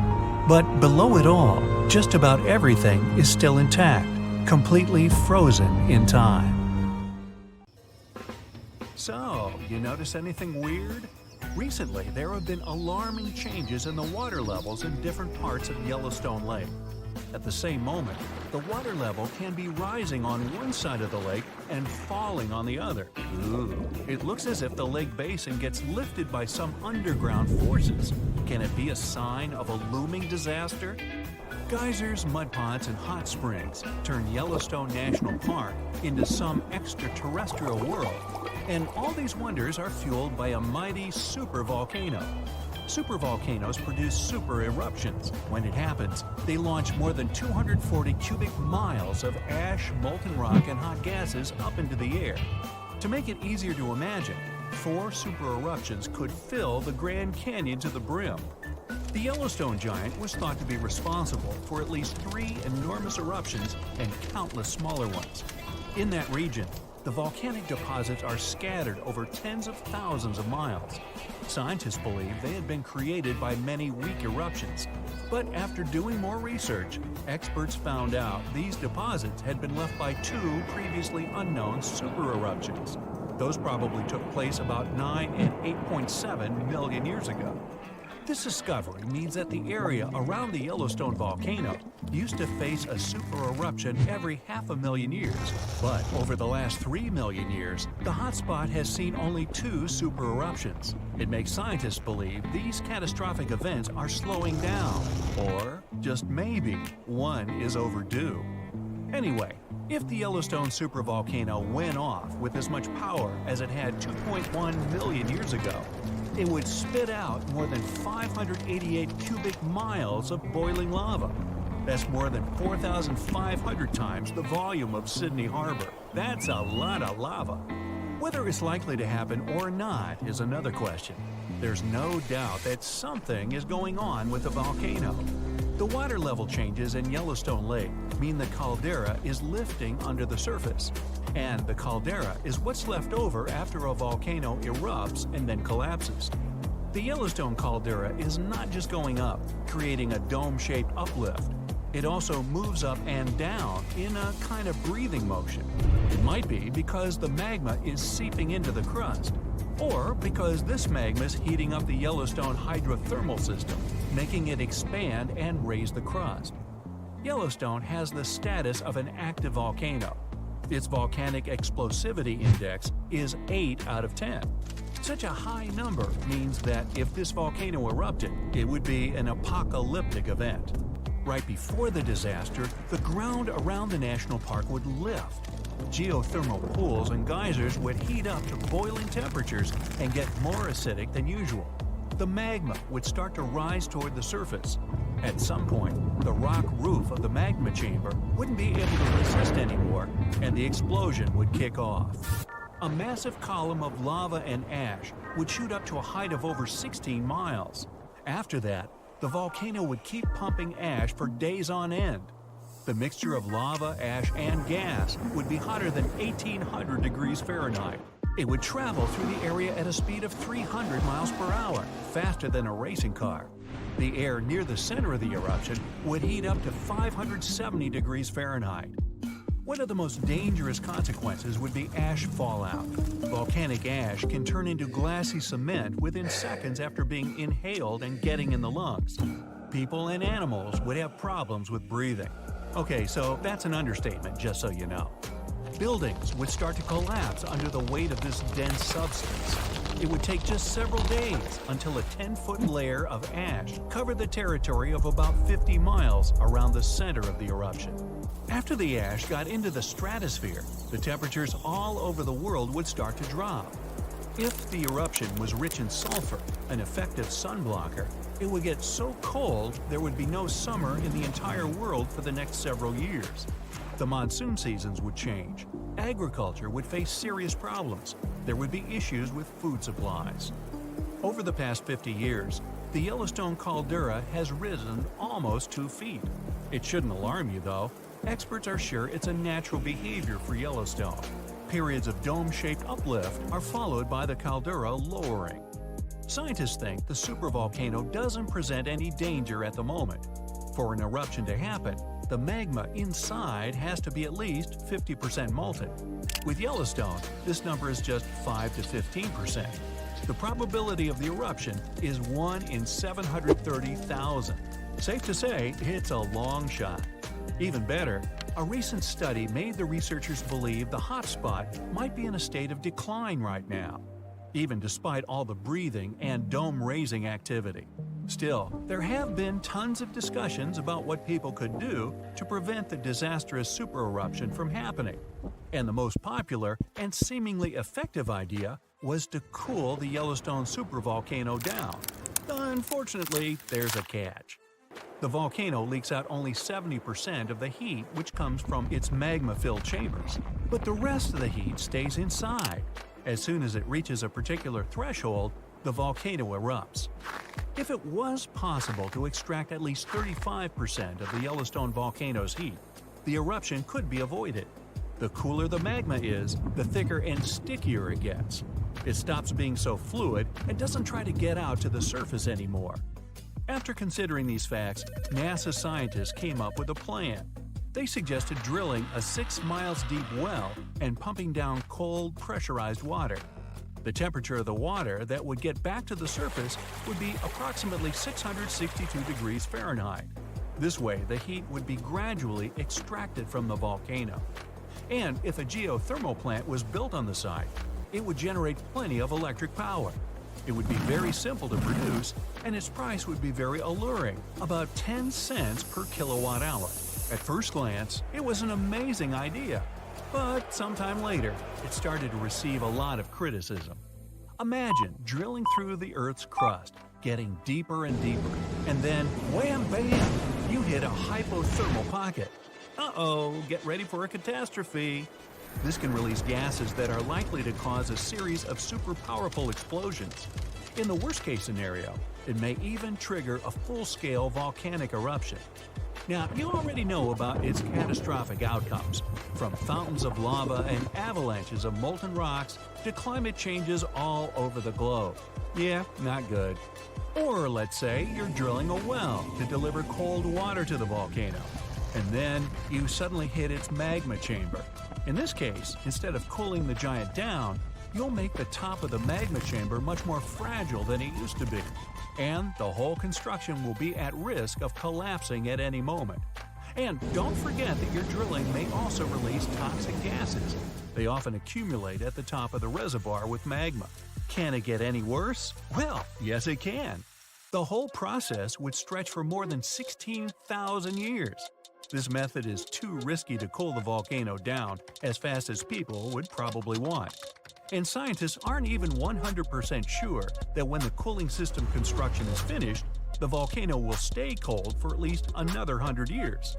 But below it all, just about everything is still intact, completely frozen in time. So, you notice anything weird? Recently, there have been alarming changes in the water levels in different parts of Yellowstone Lake. At the same moment, the water level can be rising on one side of the lake and falling on the other. Ooh, it looks as if the lake basin gets lifted by some underground forces. Can it be a sign of a looming disaster? Geysers, mud ponds, and hot springs turn Yellowstone National Park into some extraterrestrial world. And all these wonders are fueled by a mighty supervolcano. Supervolcanoes produce super eruptions. When it happens, they launch more than 240 cubic miles of ash, molten rock, and hot gases up into the air. To make it easier to imagine, 4 super eruptions could fill the Grand Canyon to the brim. The Yellowstone giant was thought to be responsible for at least 3 enormous eruptions and countless smaller ones. In that region, the volcanic deposits are scattered over tens of thousands of miles. Scientists believe they had been created by many weak eruptions. But after doing more research, experts found out these deposits had been left by 2 previously unknown super eruptions. Those probably took place about 9 and 8.7 million years ago. This discovery means that the area around the Yellowstone volcano used to face a super eruption every 500,000 years. But over the last 3 million years, the hotspot has seen only 2 super eruptions. It makes scientists believe these catastrophic events are slowing down, or just maybe one is overdue. Anyway, if the Yellowstone supervolcano went off with as much power as it had 2.1 million years ago, it would spit out more than 588 cubic miles of boiling lava. That's more than 4,500 times the volume of Sydney Harbor. That's a lot of lava. Whether it's likely to happen or not is another question. There's no doubt that something is going on with the volcano. The water level changes in Yellowstone Lake mean the caldera is lifting under the surface. And the caldera is what's left over after a volcano erupts and then collapses. The Yellowstone caldera is not just going up, creating a dome-shaped uplift. It also moves up and down in a kind of breathing motion. It might be because the magma is seeping into the crust, or because this magma is heating up the Yellowstone hydrothermal system, making it expand and raise the crust. Yellowstone has the status of an active volcano. Its volcanic explosivity index is 8 out of 10. Such a high number means that if this volcano erupted, it would be an apocalyptic event. Right before the disaster, the ground around the national park would lift. Geothermal pools and geysers would heat up to boiling temperatures and get more acidic than usual. The magma would start to rise toward the surface. At some point, the rock roof of the magma chamber wouldn't be able to resist anymore, and the explosion would kick off. A massive column of lava and ash would shoot up to a height of over 16 miles. After that, the volcano would keep pumping ash for days on end. The mixture of lava, ash, and gas would be hotter than 1800 degrees Fahrenheit. It would travel through the area at a speed of 300 miles per hour, faster than a racing car. The air near the center of the eruption would heat up to 570 degrees Fahrenheit. One of the most dangerous consequences would be ash fallout. Volcanic ash can turn into glassy cement within seconds after being inhaled and getting in the lungs. People and animals would have problems with breathing. Okay, so that's an understatement, just so you know. Buildings would start to collapse under the weight of this dense substance. It would take just several days until a 10-foot layer of ash covered the territory of about 50 miles around the center of the eruption. After the ash got into the stratosphere, the temperatures all over the world would start to drop. If the eruption was rich in sulfur, an effective sunblocker, it would get so cold there would be no summer in the entire world for the next several years. The monsoon seasons would change. Agriculture would face serious problems. There would be issues with food supplies. Over the past 50 years, the Yellowstone caldera has risen almost 2 feet. It shouldn't alarm you, though. Experts are sure it's a natural behavior for Yellowstone. Periods of dome-shaped uplift are followed by the caldera lowering. Scientists think the supervolcano doesn't present any danger at the moment. For an eruption to happen, the magma inside has to be at least 50% molten. With Yellowstone, this number is just 5 to 15%. The probability of the eruption is 1 in 730,000. Safe to say, it's a long shot. Even better, a recent study made the researchers believe the hotspot might be in a state of decline right now, even despite all the breathing and dome-raising activity. Still, there have been tons of discussions about what people could do to prevent the disastrous supereruption from happening. And the most popular and seemingly effective idea was to cool the Yellowstone supervolcano down. Unfortunately, there's a catch. The volcano leaks out only 70% of the heat which comes from its magma-filled chambers, but the rest of the heat stays inside. As soon as it reaches a particular threshold, the volcano erupts. If it was possible to extract at least 35% of the Yellowstone volcano's heat, the eruption could be avoided. The cooler the magma is, the thicker and stickier it gets. It stops being so fluid and doesn't try to get out to the surface anymore. After considering these facts, NASA scientists came up with a plan. They suggested drilling a 6 miles deep well and pumping down cold, pressurized water. The temperature of the water that would get back to the surface would be approximately 662 degrees Fahrenheit. This way, the heat would be gradually extracted from the volcano. And if a geothermal plant was built on the site, it would generate plenty of electric power. It would be very simple to produce, and its price would be very alluring, about 10 cents per kilowatt hour. At first glance, it was an amazing idea. But sometime later, it started to receive a lot of criticism. Imagine drilling through the Earth's crust, getting deeper and deeper, and then wham bam, you hit a hypothermal pocket. Uh-oh, get ready for a catastrophe. This can release gases that are likely to cause a series of super powerful explosions. In the worst-case scenario, it may even trigger a full-scale volcanic eruption. Now, you already know about its catastrophic outcomes, from fountains of lava and avalanches of molten rocks to climate changes all over the globe. Yeah, not good. Or let's say you're drilling a well to deliver cold water to the volcano, and then you suddenly hit its magma chamber. In this case, instead of cooling the giant down, you'll make the top of the magma chamber much more fragile than it used to be. And the whole construction will be at risk of collapsing at any moment. And don't forget that your drilling may also release toxic gases. They often accumulate at the top of the reservoir with magma. Can it get any worse? Well, yes it can. The whole process would stretch for more than 16,000 years. This method is too risky to cool the volcano down as fast as people would probably want. And scientists aren't even 100% sure that when the cooling system construction is finished, the volcano will stay cold for at least another 100 years.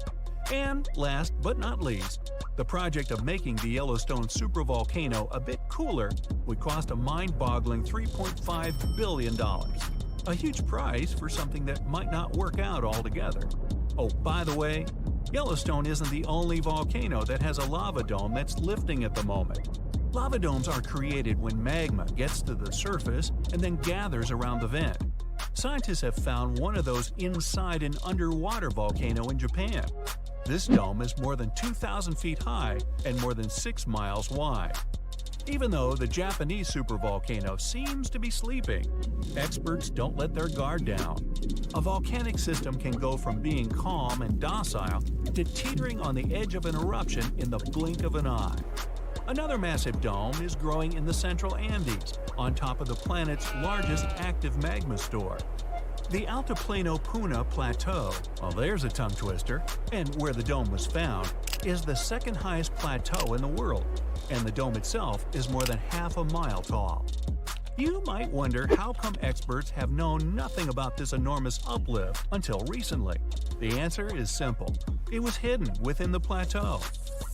And last but not least, the project of making the Yellowstone supervolcano a bit cooler would cost a mind-boggling $3.5 billion. A huge price for something that might not work out altogether. Oh, by the way, Yellowstone isn't the only volcano that has a lava dome that's lifting at the moment. Lava domes are created when magma gets to the surface and then gathers around the vent. Scientists have found one of those inside an underwater volcano in Japan. This dome is more than 2,000 feet high and more than 6 miles wide. Even though the Japanese supervolcano seems to be sleeping, experts don't let their guard down. A volcanic system can go from being calm and docile to teetering on the edge of an eruption in the blink of an eye. Another massive dome is growing in the central Andes, on top of the planet's largest active magma store. The Altiplano Puna Plateau, well, there's a tongue twister, and where the dome was found, is the second highest plateau in the world, and the dome itself is more than half a mile tall. You might wonder how come experts have known nothing about this enormous uplift until recently. The answer is simple. It was hidden within the plateau.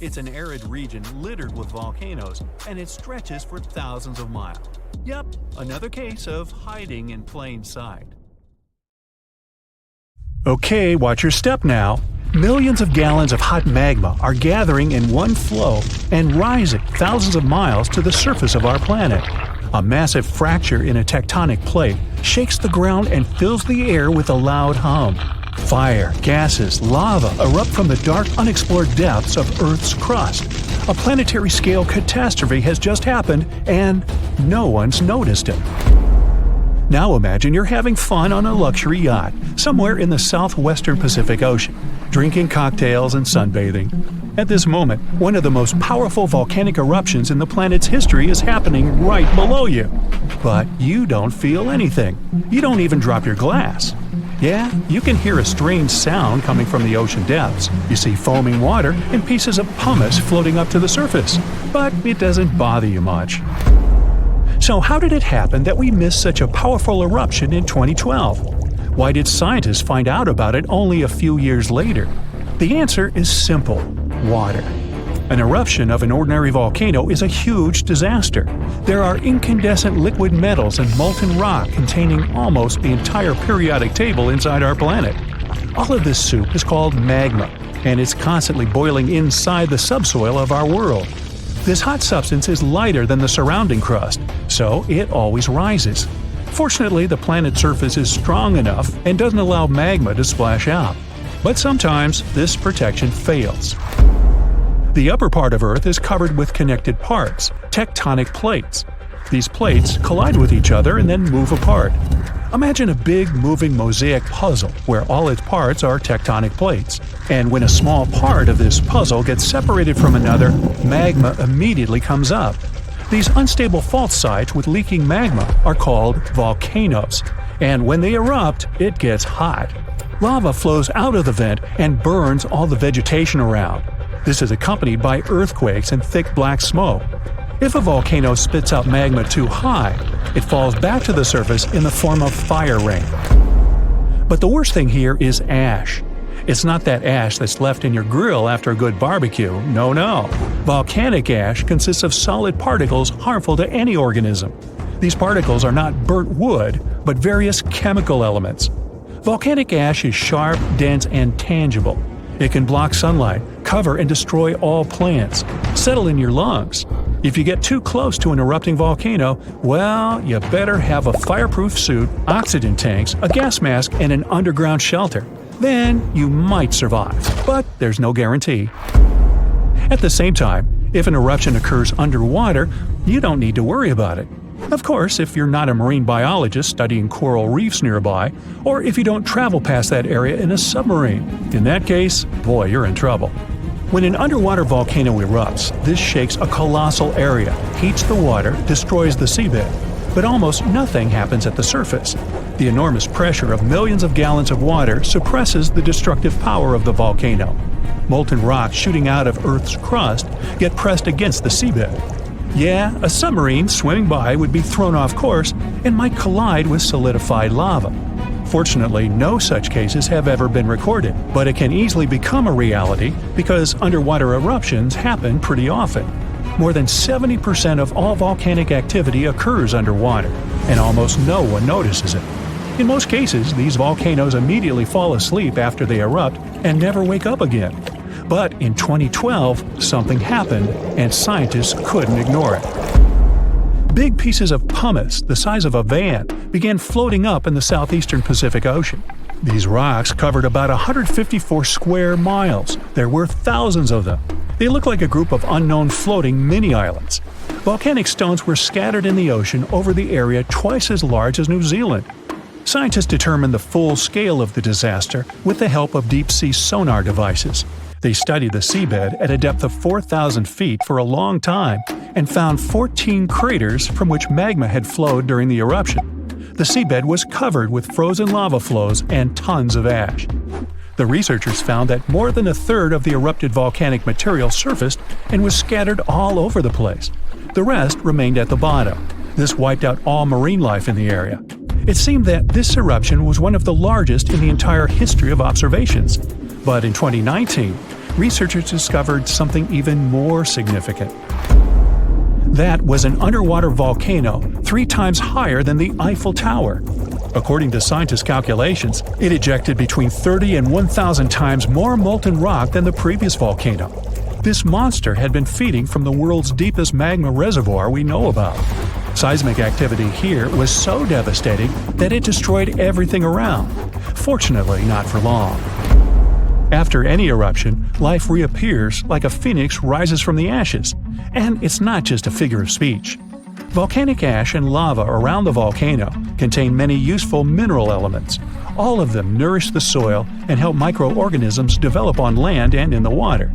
It's an arid region littered with volcanoes, and it stretches for thousands of miles. Yep, another case of hiding in plain sight. Okay, watch your step now. Millions of gallons of hot magma are gathering in one flow and rising thousands of miles to the surface of our planet. A massive fracture in a tectonic plate shakes the ground and fills the air with a loud hum. Fire, gases, lava erupt from the dark, unexplored depths of Earth's crust. A planetary-scale catastrophe has just happened, and no one's noticed it. Now imagine you're having fun on a luxury yacht, somewhere in the southwestern Pacific Ocean, drinking cocktails and sunbathing. At this moment, one of the most powerful volcanic eruptions in the planet's history is happening right below you. But you don't feel anything. You don't even drop your glass. Yeah, you can hear a strange sound coming from the ocean depths. You see foaming water and pieces of pumice floating up to the surface. But it doesn't bother you much. So how did it happen that we missed such a powerful eruption in 2012? Why did scientists find out about it only a few years later? The answer is simple: water. An eruption of an ordinary volcano is a huge disaster. There are incandescent liquid metals and molten rock containing almost the entire periodic table inside our planet. All of this soup is called magma, and it's constantly boiling inside the subsoil of our world. This hot substance is lighter than the surrounding crust, so it always rises. Fortunately, the planet's surface is strong enough and doesn't allow magma to splash out. But sometimes this protection fails. The upper part of Earth is covered with connected parts, tectonic plates. These plates collide with each other and then move apart. Imagine a big moving mosaic puzzle where all its parts are tectonic plates. And when a small part of this puzzle gets separated from another, magma immediately comes up. These unstable fault sites with leaking magma are called volcanoes. And when they erupt, it gets hot. Lava flows out of the vent and burns all the vegetation around. This is accompanied by earthquakes and thick black smoke. If a volcano spits out magma too high, it falls back to the surface in the form of fire rain. But the worst thing here is ash. It's not that ash that's left in your grill after a good barbecue, no. Volcanic ash consists of solid particles harmful to any organism. These particles are not burnt wood, but various chemical elements. Volcanic ash is sharp, dense, and tangible. It can block sunlight, cover and destroy all plants, settle in your lungs. If you get too close to an erupting volcano, well, you better have a fireproof suit, oxygen tanks, a gas mask, and an underground shelter. Then you might survive, but there's no guarantee. At the same time, if an eruption occurs underwater, you don't need to worry about it. Of course, if you're not a marine biologist studying coral reefs nearby, or if you don't travel past that area in a submarine. In that case, boy, you're in trouble. When an underwater volcano erupts, this shakes a colossal area, heats the water, destroys the seabed. But almost nothing happens at the surface. The enormous pressure of millions of gallons of water suppresses the destructive power of the volcano. Molten rocks shooting out of Earth's crust get pressed against the seabed. Yeah, a submarine swimming by would be thrown off course and might collide with solidified lava. Fortunately, no such cases have ever been recorded, but it can easily become a reality because underwater eruptions happen pretty often. More than 70% of all volcanic activity occurs underwater, and almost no one notices it. In most cases, these volcanoes immediately fall asleep after they erupt and never wake up again. But in 2012, something happened, and scientists couldn't ignore it. Big pieces of pumice, the size of a van, began floating up in the southeastern Pacific Ocean. These rocks covered about 154 square miles. There were thousands of them. They looked like a group of unknown floating mini-islands. Volcanic stones were scattered in the ocean over the area twice as large as New Zealand. Scientists determined the full scale of the disaster with the help of deep-sea sonar devices. They studied the seabed at a depth of 4,000 feet for a long time and found 14 craters from which magma had flowed during the eruption. The seabed was covered with frozen lava flows and tons of ash. The researchers found that more than a third of the erupted volcanic material surfaced and was scattered all over the place. The rest remained at the bottom. This wiped out all marine life in the area. It seemed that this eruption was one of the largest in the entire history of observations. But in 2019, researchers discovered something even more significant. That was an underwater volcano 3 times higher than the Eiffel Tower. According to scientists' calculations, it ejected between 30 and 1,000 times more molten rock than the previous volcano. This monster had been feeding from the world's deepest magma reservoir we know about. Seismic activity here was so devastating that it destroyed everything around. Fortunately, not for long. After any eruption, life reappears like a phoenix rises from the ashes. And it's not just a figure of speech. Volcanic ash and lava around the volcano contain many useful mineral elements. All of them nourish the soil and help microorganisms develop on land and in the water.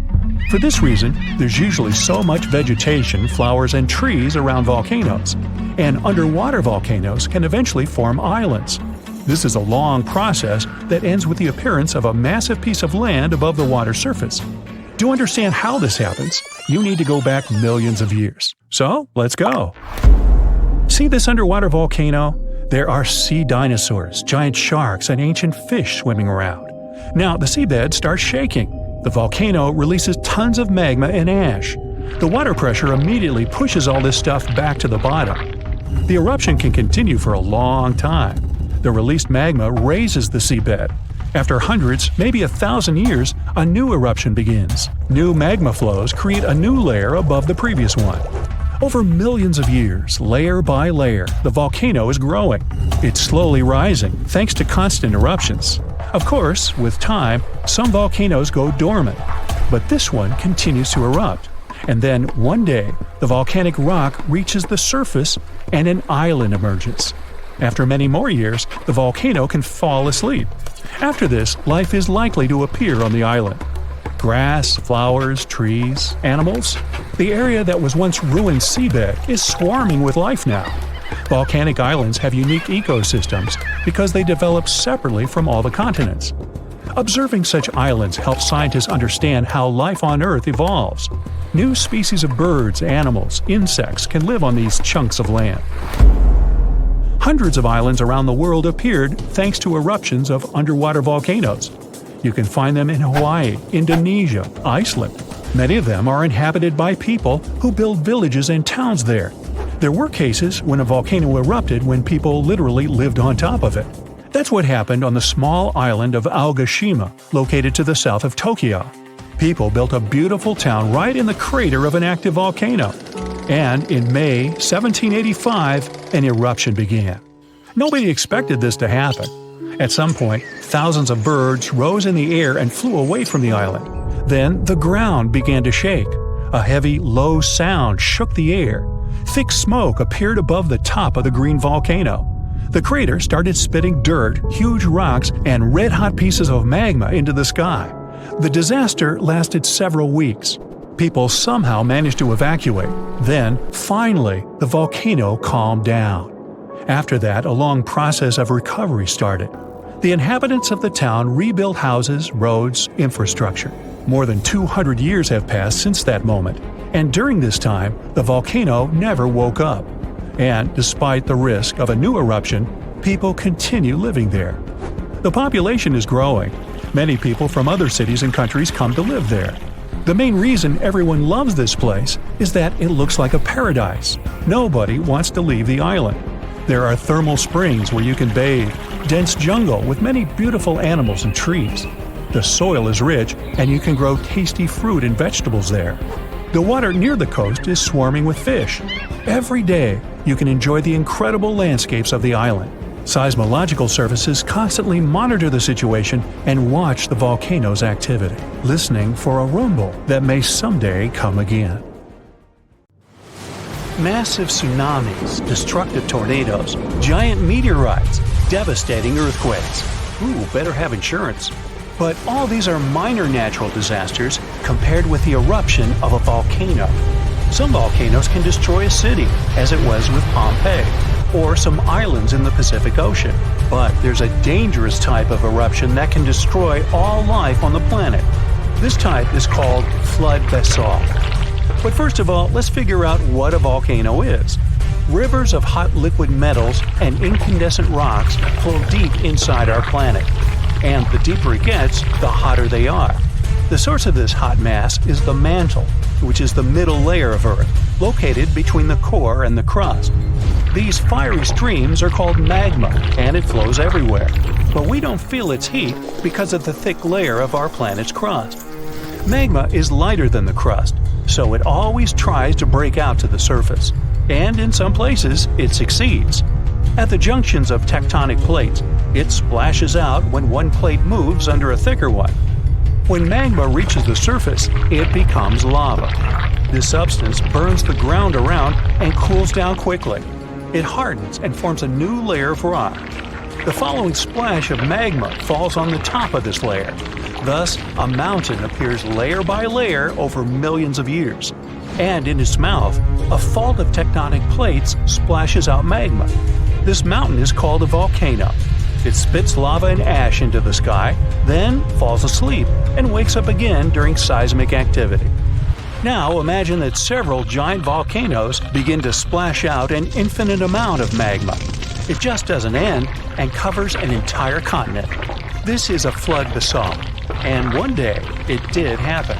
For this reason, there's usually so much vegetation, flowers, and trees around volcanoes. And underwater volcanoes can eventually form islands. This is a long process that ends with the appearance of a massive piece of land above the water surface. To understand how this happens, you need to go back millions of years. So, let's go. See this underwater volcano? There are sea dinosaurs, giant sharks, and ancient fish swimming around. Now, the seabed starts shaking. The volcano releases tons of magma and ash. The water pressure immediately pushes all this stuff back to the bottom. The eruption can continue for a long time. The released magma raises the seabed. After hundreds, maybe 1,000 years, a new eruption begins. New magma flows create a new layer above the previous one. Over millions of years, layer by layer, the volcano is growing. It's slowly rising, thanks to constant eruptions. Of course, with time, some volcanoes go dormant, but this one continues to erupt. And then, one day, the volcanic rock reaches the surface and an island emerges. After many more years, the volcano can fall asleep. After this, life is likely to appear on the island. Grass, flowers, trees, animals. The area that was once ruined seabed is swarming with life now. Volcanic islands have unique ecosystems because they develop separately from all the continents. Observing such islands helps scientists understand how life on Earth evolves. New species of birds, animals, insects can live on these chunks of land. Hundreds of islands around the world appeared thanks to eruptions of underwater volcanoes. You can find them in Hawaii, Indonesia, Iceland. Many of them are inhabited by people who build villages and towns there. There were cases when a volcano erupted when people literally lived on top of it. That's what happened on the small island of Aogashima, located to the south of Tokyo. People built a beautiful town right in the crater of an active volcano. And in May 1785, an eruption began. Nobody expected this to happen. At some point, thousands of birds rose in the air and flew away from the island. Then the ground began to shake. A heavy, low sound shook the air. Thick smoke appeared above the top of the green volcano. The crater started spitting dirt, huge rocks, and red-hot pieces of magma into the sky. The disaster lasted several weeks. People somehow managed to evacuate. Then, finally, the volcano calmed down. After that, a long process of recovery started. The inhabitants of the town rebuilt houses, roads, infrastructure. More than 200 years have passed since that moment, and during this time, the volcano never woke up. And despite the risk of a new eruption, people continue living there. The population is growing. Many people from other cities and countries come to live there. The main reason everyone loves this place is that it looks like a paradise. Nobody wants to leave the island. There are thermal springs where you can bathe, dense jungle with many beautiful animals and trees. The soil is rich, and you can grow tasty fruit and vegetables there. The water near the coast is swarming with fish. Every day, you can enjoy the incredible landscapes of the island. Seismological services constantly monitor the situation and watch the volcano's activity, listening for a rumble that may someday come again. Massive tsunamis, destructive tornadoes, giant meteorites, devastating earthquakes. Ooh, better have insurance. But all these are minor natural disasters compared with the eruption of a volcano. Some volcanoes can destroy a city, as it was with Pompeii, or some islands in the Pacific Ocean. But there's a dangerous type of eruption that can destroy all life on the planet. This type is called flood basalt. But first of all, let's figure out what a volcano is. Rivers of hot liquid metals and incandescent rocks flow deep inside our planet. And the deeper it gets, the hotter they are. The source of this hot mass is the mantle, which is the middle layer of Earth, located between the core and the crust. These fiery streams are called magma, and it flows everywhere. But we don't feel its heat because of the thick layer of our planet's crust. Magma is lighter than the crust, so it always tries to break out to the surface. And in some places, it succeeds. At the junctions of tectonic plates, it splashes out when one plate moves under a thicker one. When magma reaches the surface, it becomes lava. This substance burns the ground around and cools down quickly. It hardens and forms a new layer of rock. The following splash of magma falls on the top of this layer. Thus, a mountain appears layer by layer over millions of years. And in its mouth, a fault of tectonic plates splashes out magma. This mountain is called a volcano. It spits lava and ash into the sky, then falls asleep and wakes up again during seismic activity. Now imagine that several giant volcanoes begin to splash out an infinite amount of magma. It just doesn't end and covers an entire continent. This is a flood basalt, and one day it did happen.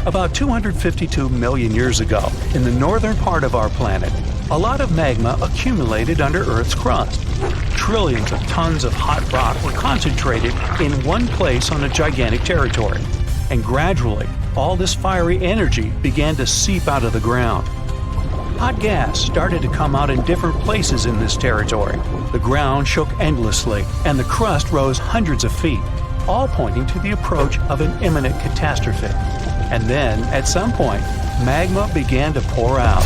About 252 million years ago, in the northern part of our planet, a lot of magma accumulated under Earth's crust. Trillions of tons of hot rock were concentrated in one place on a gigantic territory. And gradually, all this fiery energy began to seep out of the ground. Hot gas started to come out in different places in this territory. The ground shook endlessly, and the crust rose hundreds of feet, all pointing to the approach of an imminent catastrophe. And then, at some point, magma began to pour out.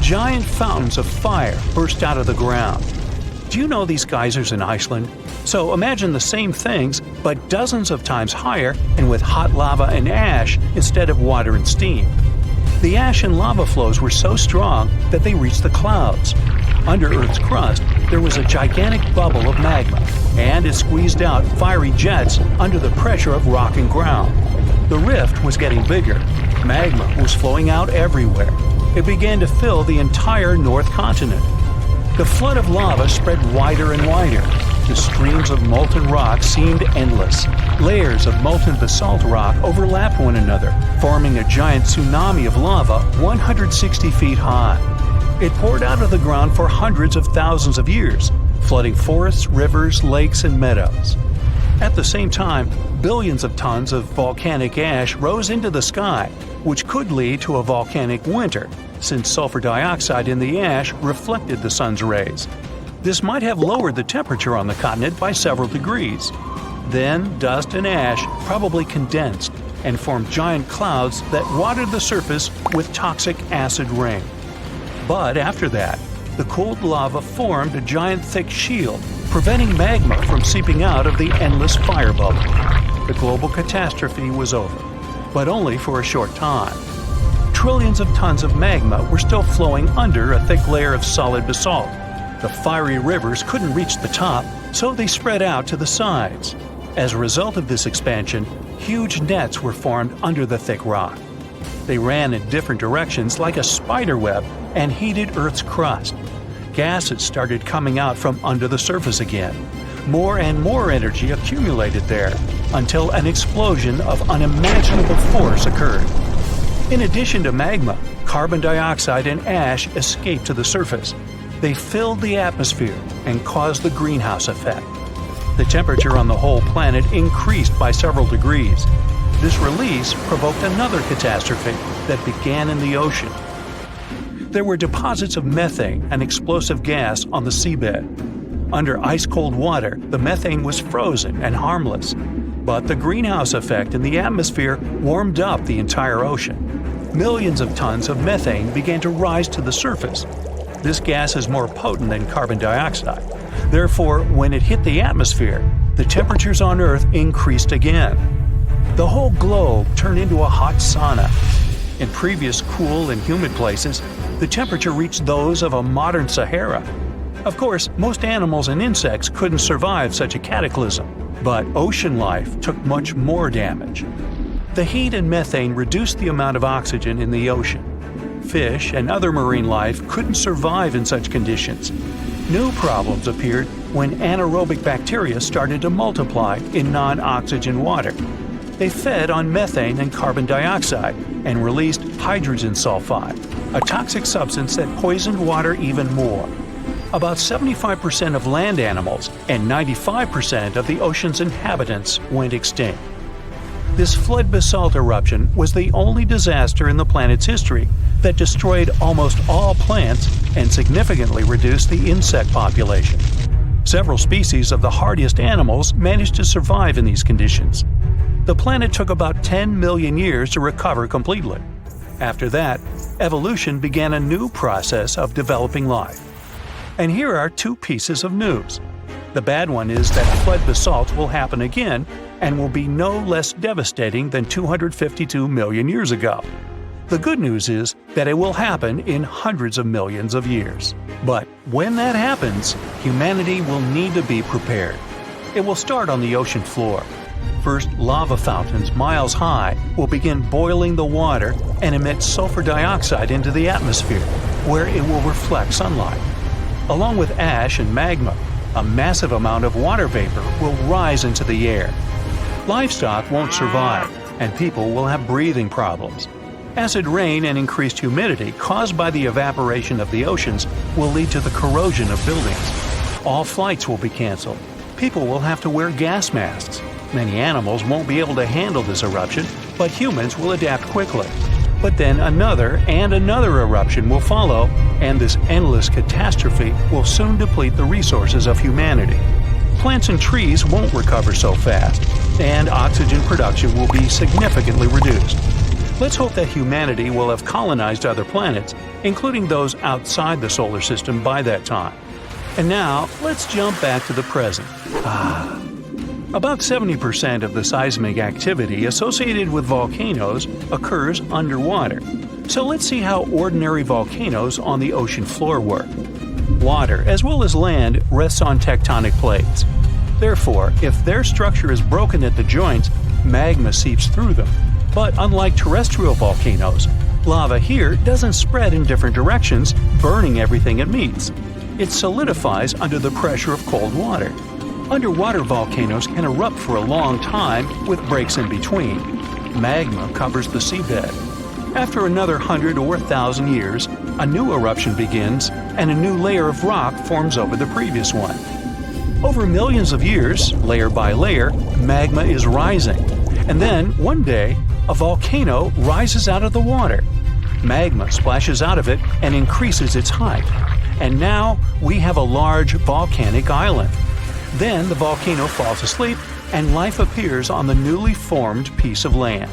Giant fountains of fire burst out of the ground. Do you know these geysers in Iceland? So imagine the same things, but dozens of times higher and with hot lava and ash instead of water and steam. The ash and lava flows were so strong that they reached the clouds. Under Earth's crust, there was a gigantic bubble of magma, and it squeezed out fiery jets under the pressure of rock and ground. The rift was getting bigger. Magma was flowing out everywhere. It began to fill the entire North Continent. The flood of lava spread wider and wider. The streams of molten rock seemed endless. Layers of molten basalt rock overlapped one another, forming a giant tsunami of lava 160 feet high. It poured out of the ground for hundreds of thousands of years, flooding forests, rivers, lakes, and meadows. At the same time, billions of tons of volcanic ash rose into the sky, which could lead to a volcanic winter, since sulfur dioxide in the ash reflected the sun's rays. This might have lowered the temperature on the continent by several degrees. Then, dust and ash probably condensed and formed giant clouds that watered the surface with toxic acid rain. But after that, the cooled lava formed a giant thick shield, preventing magma from seeping out of the endless fire bubble. The global catastrophe was over, but only for a short time. Trillions of tons of magma were still flowing under a thick layer of solid basalt. The fiery rivers couldn't reach the top, so they spread out to the sides. As a result of this expansion, huge nets were formed under the thick rock. They ran in different directions like a spider web and heated Earth's crust. Gases started coming out from under the surface again. More and more energy accumulated there until an explosion of unimaginable force occurred. In addition to magma, carbon dioxide and ash escaped to the surface. They filled the atmosphere and caused the greenhouse effect. The temperature on the whole planet increased by several degrees. This release provoked another catastrophe that began in the ocean. There were deposits of methane, an explosive gas, on the seabed. Under ice-cold water, the methane was frozen and harmless. But the greenhouse effect in the atmosphere warmed up the entire ocean. Millions of tons of methane began to rise to the surface. This gas is more potent than carbon dioxide. Therefore, when it hit the atmosphere, the temperatures on Earth increased again. The whole globe turned into a hot sauna. In previous cool and humid places, the temperature reached those of a modern Sahara. Of course, most animals and insects couldn't survive such a cataclysm, but ocean life took much more damage. The heat and methane reduced the amount of oxygen in the ocean. Fish and other marine life couldn't survive in such conditions. New problems appeared when anaerobic bacteria started to multiply in non-oxygen water. They fed on methane and carbon dioxide and released hydrogen sulfide, a toxic substance that poisoned water even more. About 75% of land animals and 95% of the ocean's inhabitants went extinct. This flood basalt eruption was the only disaster in the planet's history that destroyed almost all plants and significantly reduced the insect population. Several species of the hardiest animals managed to survive in these conditions. The planet took about 10 million years to recover completely. After that, evolution began a new process of developing life. And here are two pieces of news. The bad one is that flood basalt will happen again and will be no less devastating than 252 million years ago. The good news is that it will happen in hundreds of millions of years. But when that happens, humanity will need to be prepared. It will start on the ocean floor. First, lava fountains miles high will begin boiling the water and emit sulfur dioxide into the atmosphere, where it will reflect sunlight. Along with ash and magma, a massive amount of water vapor will rise into the air. Livestock won't survive, and people will have breathing problems. Acid rain and increased humidity caused by the evaporation of the oceans will lead to the corrosion of buildings. All flights will be canceled. People will have to wear gas masks. Many animals won't be able to handle this eruption, but humans will adapt quickly. But then another and another eruption will follow, and this endless catastrophe will soon deplete the resources of humanity. Plants and trees won't recover so fast, and oxygen production will be significantly reduced. Let's hope that humanity will have colonized other planets, including those outside the solar system by that time. And now, let's jump back to the present. About 70% of the seismic activity associated with volcanoes occurs underwater. So let's see how ordinary volcanoes on the ocean floor work. Water, as well as land, rests on tectonic plates. Therefore, if their structure is broken at the joints, magma seeps through them. But unlike terrestrial volcanoes, lava here doesn't spread in different directions, burning everything it meets. It solidifies under the pressure of cold water. Underwater volcanoes can erupt for a long time with breaks in between. Magma covers the seabed. After another 100 or 1,000 years, a new eruption begins and a new layer of rock forms over the previous one. Over millions of years, layer by layer, magma is rising. And then, one day, a volcano rises out of the water. Magma splashes out of it and increases its height. And now we have a large volcanic island. Then the volcano falls asleep and life appears on the newly formed piece of land.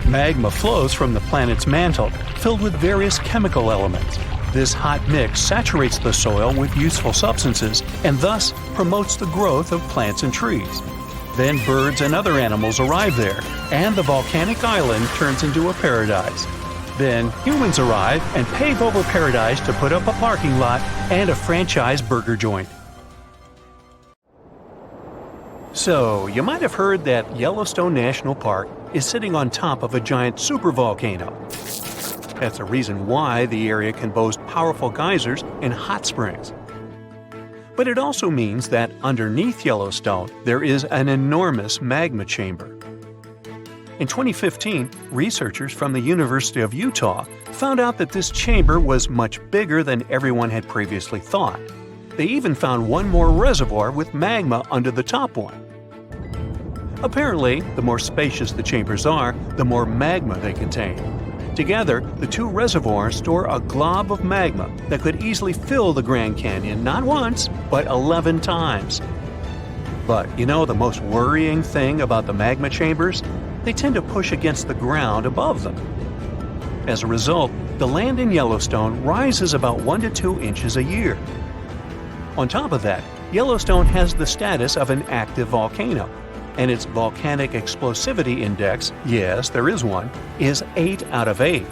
Magma flows from the planet's mantle, filled with various chemical elements. This hot mix saturates the soil with useful substances and thus promotes the growth of plants and trees. Then birds and other animals arrive there, and the volcanic island turns into a paradise. Then humans arrive and pave over paradise to put up a parking lot and a franchise burger joint. So, you might have heard that Yellowstone National Park is sitting on top of a giant supervolcano. That's the reason why the area can boast powerful geysers and hot springs. But it also means that underneath Yellowstone there is an enormous magma chamber. In 2015, researchers from the University of Utah found out that this chamber was much bigger than everyone had previously thought. They even found one more reservoir with magma under the top one. Apparently, the more spacious the chambers are, the more magma they contain. Together, the two reservoirs store a glob of magma that could easily fill the Grand Canyon not once, but 11 times. But you know the most worrying thing about the magma chambers? They tend to push against the ground above them. As a result, the land in Yellowstone rises about 1 to 2 inches a year. On top of that, Yellowstone has the status of an active volcano, and its volcanic explosivity index, yes, there is one, is 8 out of 8.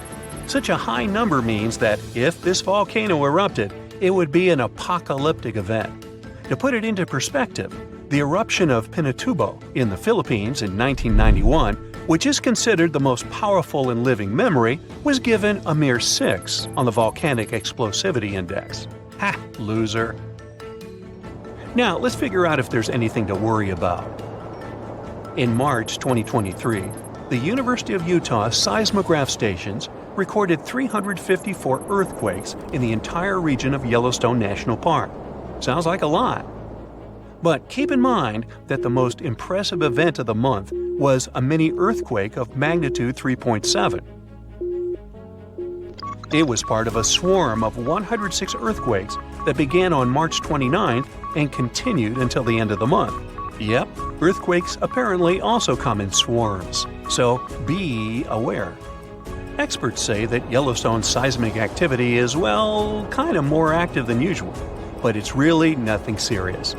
Such a high number means that if this volcano erupted, it would be an apocalyptic event. To put it into perspective, the eruption of Pinatubo in the Philippines in 1991, which is considered the most powerful in living memory, was given a mere 6 on the volcanic explosivity index. Ha, loser. Now, let's figure out if there's anything to worry about. In March 2023, the University of Utah seismograph stations recorded 354 earthquakes in the entire region of Yellowstone National Park. Sounds like a lot. But keep in mind that the most impressive event of the month was a mini earthquake of magnitude 3.7. It was part of a swarm of 106 earthquakes that began on March 29th and continued until the end of the month. Yep, earthquakes apparently also come in swarms, so be aware. Experts say that Yellowstone's seismic activity is, well, kind of more active than usual, but it's really nothing serious.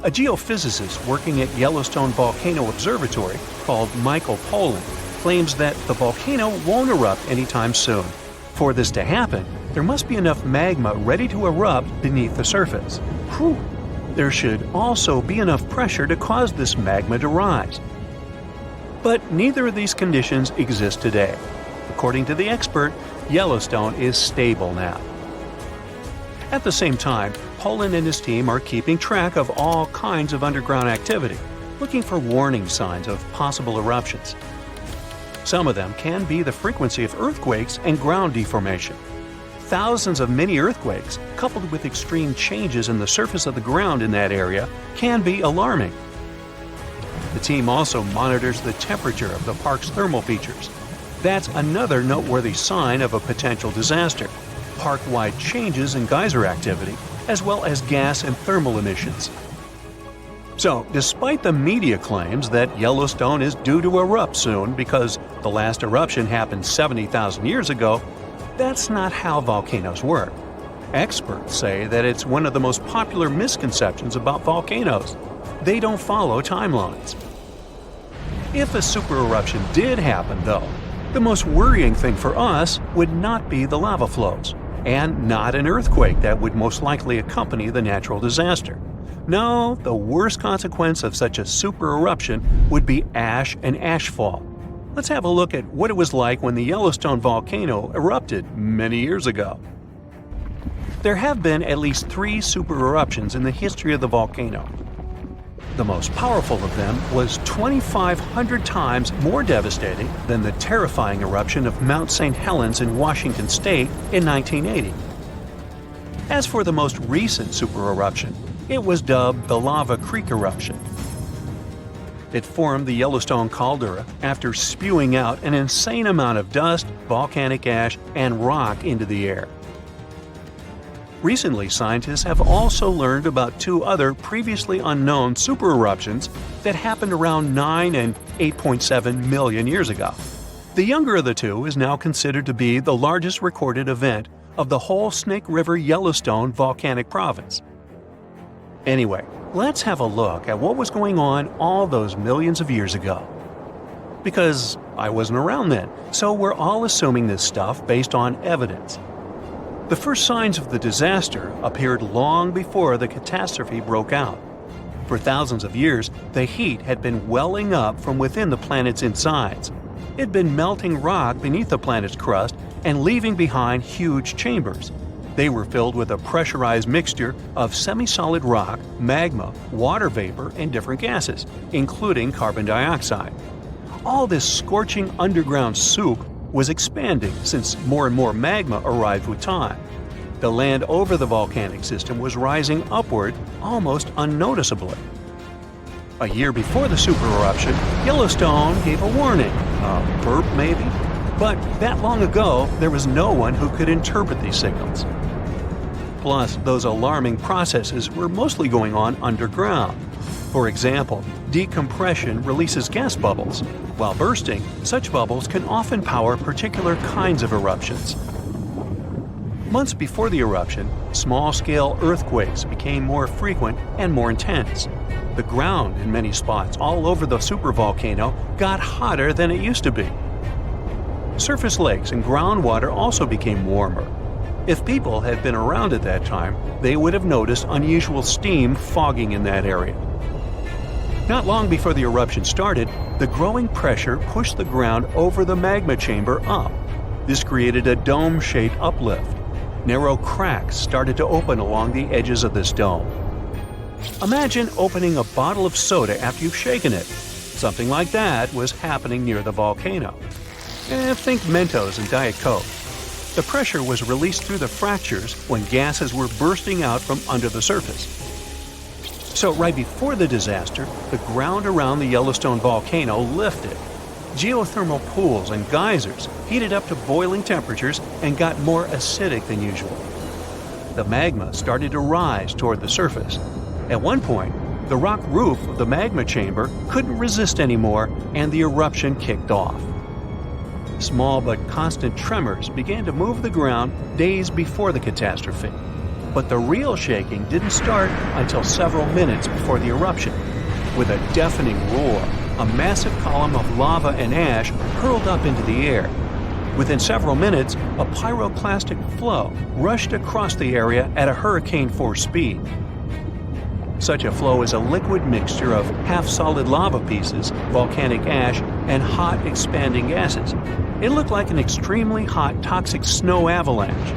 A geophysicist working at Yellowstone Volcano Observatory called Michael Pollan claims that the volcano won't erupt anytime soon. For this to happen, there must be enough magma ready to erupt beneath the surface. Whew. There should also be enough pressure to cause this magma to rise. But neither of these conditions exist today. According to the expert, Yellowstone is stable now. At the same time, Pollan and his team are keeping track of all kinds of underground activity, looking for warning signs of possible eruptions. Some of them can be the frequency of earthquakes and ground deformation. Thousands of mini earthquakes, coupled with extreme changes in the surface of the ground in that area, can be alarming. The team also monitors the temperature of the park's thermal features. That's another noteworthy sign of a potential disaster. Park-wide changes in geyser activity, as well as gas and thermal emissions. So, despite the media claims that Yellowstone is due to erupt soon because the last eruption happened 70,000 years ago, that's not how volcanoes work. Experts say that it's one of the most popular misconceptions about volcanoes. They don't follow timelines. If a supereruption did happen, though, the most worrying thing for us would not be the lava flows, and not an earthquake that would most likely accompany the natural disaster. No, the worst consequence of such a supereruption would be ash and ashfall. Let's have a look at what it was like when the Yellowstone volcano erupted many years ago. There have been at least 3 supereruptions in the history of the volcano. The most powerful of them was 2,500 times more devastating than the terrifying eruption of Mount St. Helens in Washington state in 1980. As for the most recent supereruption, it was dubbed the Lava Creek eruption. It formed the Yellowstone caldera after spewing out an insane amount of dust, volcanic ash, and rock into the air. Recently, scientists have also learned about 2 other previously unknown supereruptions that happened around 9 and 8.7 million years ago. The younger of the 2 is now considered to be the largest recorded event of the whole Snake River Yellowstone volcanic province. Anyway, let's have a look at what was going on all those millions of years ago. Because I wasn't around then, so we're all assuming this stuff based on evidence. The first signs of the disaster appeared long before the catastrophe broke out. For thousands of years, the heat had been welling up from within the planet's insides. It had been melting rock beneath the planet's crust and leaving behind huge chambers. They were filled with a pressurized mixture of semi-solid rock, magma, water vapor, and different gases, including carbon dioxide. all this scorching underground soup was expanding since more and more magma arrived with time. The land over the volcanic system was rising upward almost unnoticeably. A year before the supereruption, Yellowstone gave a warning, a burp maybe, but that long ago there was no one who could interpret these signals. Plus, those alarming processes were mostly going on underground. For example, decompression releases gas bubbles. While bursting, such bubbles can often power particular kinds of eruptions. Months before the eruption, small-scale earthquakes became more frequent and more intense. The ground in many spots all over the supervolcano got hotter than it used to be. Surface lakes and groundwater also became warmer. If people had been around at that time, they would have noticed unusual steam fogging in that area. Not long before the eruption started, the growing pressure pushed the ground over the magma chamber up. This created a dome-shaped uplift. Narrow cracks started to open along the edges of this dome. Imagine opening a bottle of soda after you've shaken it. Something like that was happening near the volcano. Think Mentos and Diet Coke. The pressure was released through the fractures when gases were bursting out from under the surface. So right before the disaster, the ground around the Yellowstone volcano lifted. Geothermal pools and geysers heated up to boiling temperatures and got more acidic than usual. The magma started to rise toward the surface. At one point, the rock roof of the magma chamber couldn't resist anymore, and the eruption kicked off. Small but constant tremors began to move the ground days before the catastrophe. But the real shaking didn't start until several minutes before the eruption. With a deafening roar, a massive column of lava and ash hurled up into the air. Within several minutes, a pyroclastic flow rushed across the area at a hurricane-force speed. Such a flow is a liquid mixture of half-solid lava pieces, volcanic ash, and hot, expanding gases. It looked like an extremely hot, toxic snow avalanche.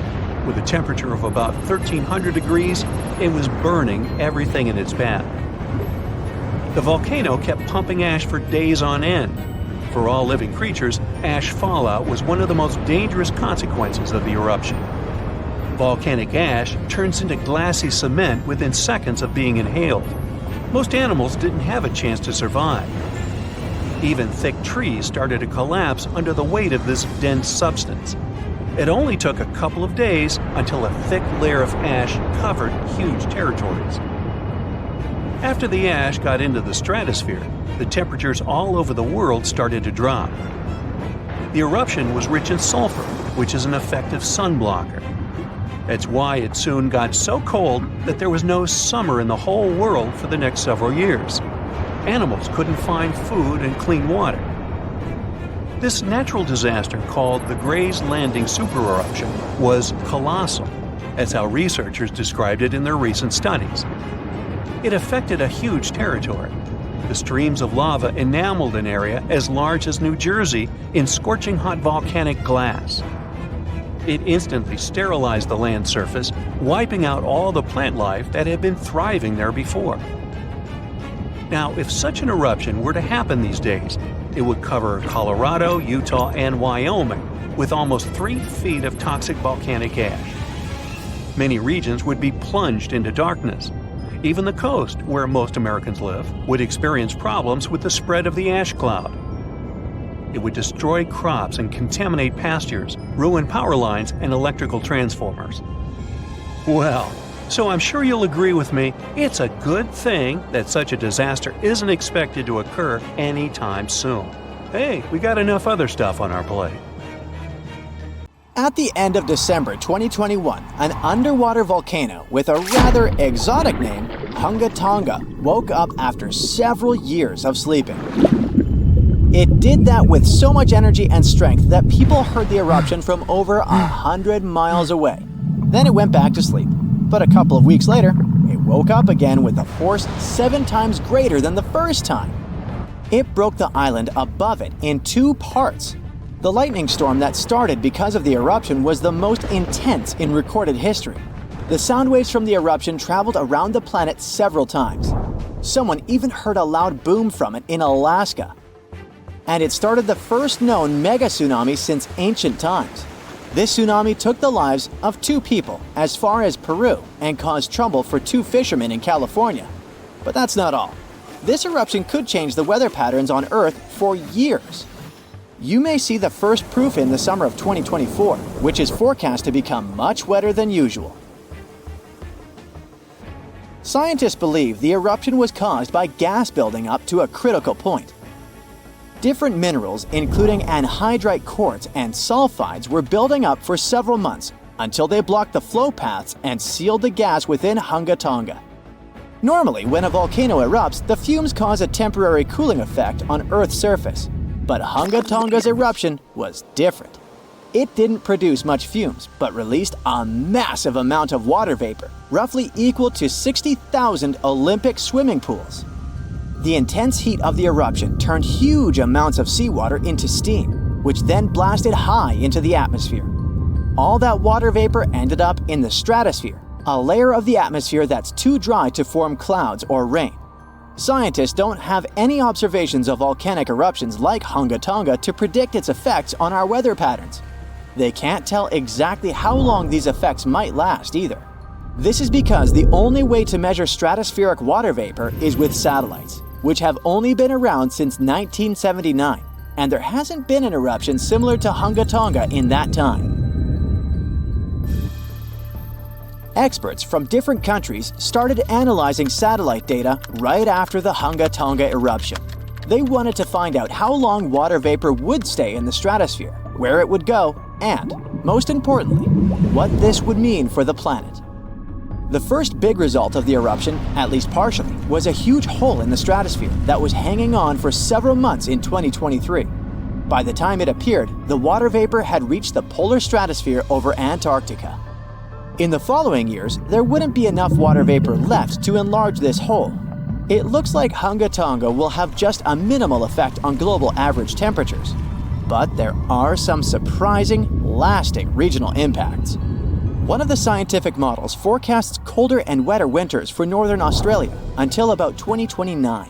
With a temperature of about 1,300 degrees, it was burning everything in its path. The volcano kept pumping ash for days on end. For all living creatures, ash fallout was one of the most dangerous consequences of the eruption. Volcanic ash turns into glassy cement within seconds of being inhaled. Most animals didn't have a chance to survive. Even thick trees started to collapse under the weight of this dense substance. It only took a couple of days until a thick layer of ash covered huge territories. After the ash got into the stratosphere, the temperatures all over the world started to drop. The eruption was rich in sulfur, which is an effective sunblocker. That's why it soon got so cold that there was no summer in the whole world for the next several years. Animals couldn't find food and clean water. This natural disaster, called the Gray's Landing supereruption, was colossal. That's how researchers described it in their recent studies. It affected a huge territory. The streams of lava enameled an area as large as New Jersey in scorching hot volcanic glass. It instantly sterilized the land surface, wiping out all the plant life that had been thriving there before. Now, if such an eruption were to happen these days, it would cover Colorado, Utah, and Wyoming with almost 3 feet of toxic volcanic ash. Many regions would be plunged into darkness. Even the coast, where most Americans live, would experience problems with the spread of the ash cloud. It would destroy crops and contaminate pastures, ruin power lines and electrical transformers. Well, so I'm sure you'll agree with me, it's a good thing that such a disaster isn't expected to occur anytime soon. Hey, we got enough other stuff on our plate. At the end of December 2021, an underwater volcano with a rather exotic name, Hunga Tonga, woke up after several years of sleeping. It did that with so much energy and strength that people heard the eruption from over 100 miles away. Then it went back to sleep. But a couple of weeks later, it woke up again with a force 7 times greater than the first time. It broke the island above it in 2 parts. The lightning storm that started because of the eruption was the most intense in recorded history. The sound waves from the eruption traveled around the planet several times. Someone even heard a loud boom from it in Alaska. and it started the first known mega tsunami since ancient times. This tsunami took the lives of 2 people as far as Peru and caused trouble for 2 fishermen in California. But that's not all. This eruption could change the weather patterns on Earth for years. You may see the first proof in the summer of 2024, which is forecast to become much wetter than usual. Scientists believe the eruption was caused by gas building up to a critical point. Different minerals, including anhydrite quartz and sulfides, were building up for several months until they blocked the flow paths and sealed the gas within Hunga Tonga. Normally, when a volcano erupts, the fumes cause a temporary cooling effect on Earth's surface. But Hunga Tonga's eruption was different. It didn't produce much fumes, but released a massive amount of water vapor, roughly equal to 60,000 Olympic swimming pools. The intense heat of the eruption turned huge amounts of seawater into steam, which then blasted high into the atmosphere. All that water vapor ended up in the stratosphere, a layer of the atmosphere that's too dry to form clouds or rain. Scientists don't have any observations of volcanic eruptions like Hunga Tonga to predict its effects on our weather patterns. They can't tell exactly how long these effects might last either. This is because the only way to measure stratospheric water vapor is with satellites, which have only been around since 1979, and there hasn't been an eruption similar to Hunga Tonga in that time. Experts from different countries started analyzing satellite data right after the Hunga Tonga eruption. They wanted to find out how long water vapor would stay in the stratosphere, where it would go, and, most importantly, what this would mean for the planet. The first big result of the eruption, at least partially, was a huge hole in the stratosphere that was hanging on for several months in 2023. By the time it appeared, the water vapor had reached the polar stratosphere over Antarctica. In the following years, there wouldn't be enough water vapor left to enlarge this hole. It looks like Hunga Tonga will have just a minimal effect on global average temperatures. But there are some surprising, lasting regional impacts. One of the scientific models forecasts colder and wetter winters for northern Australia until about 2029.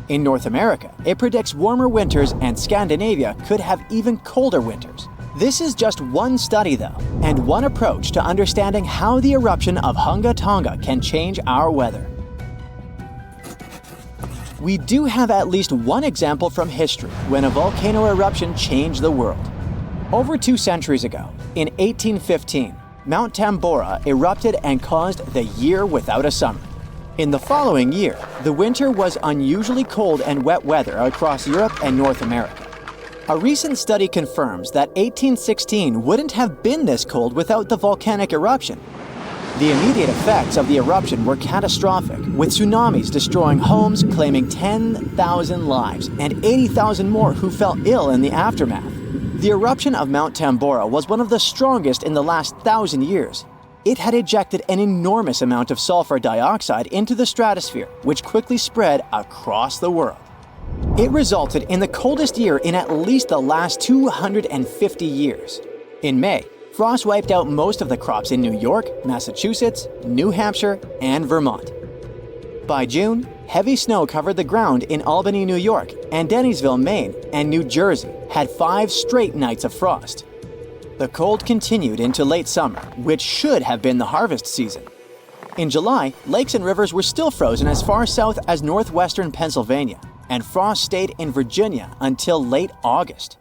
In North America, it predicts warmer winters, and Scandinavia could have even colder winters. This is just one study though, and one approach to understanding how the eruption of Hunga Tonga can change our weather. We do have at least one example from history when a volcano eruption changed the world. Over 2 centuries ago, in 1815, Mount Tambora erupted and caused the year without a summer. In the following year, the winter was unusually cold and wet weather across Europe and North America. A recent study confirms that 1816 wouldn't have been this cold without the volcanic eruption. The immediate effects of the eruption were catastrophic, with tsunamis destroying homes, claiming 10,000 lives and 80,000 more who fell ill in the aftermath. The eruption of Mount Tambora was one of the strongest in the last 1,000 years. It had ejected an enormous amount of sulfur dioxide into the stratosphere, which quickly spread across the world. It resulted in the coldest year in at least the last 250 years. In May, frost wiped out most of the crops in New York, Massachusetts, New Hampshire, and Vermont. By June, heavy snow covered the ground in Albany, New York, and Dennisville, Maine, and New Jersey had 5 straight nights of frost. The cold continued into late summer, which should have been the harvest season. In July, lakes and rivers were still frozen as far south as northwestern Pennsylvania, and frost stayed in Virginia until late August.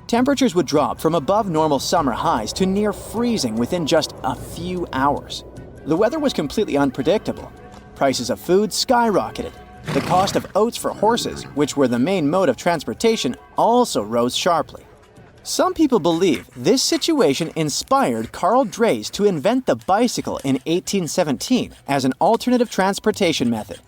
Temperatures would drop from above normal summer highs to near freezing within just a few hours. The weather was completely unpredictable. Prices of food skyrocketed. The cost of oats for horses, which were the main mode of transportation, also rose sharply. Some people believe this situation inspired Carl Drees to invent the bicycle in 1817 as an alternative transportation method.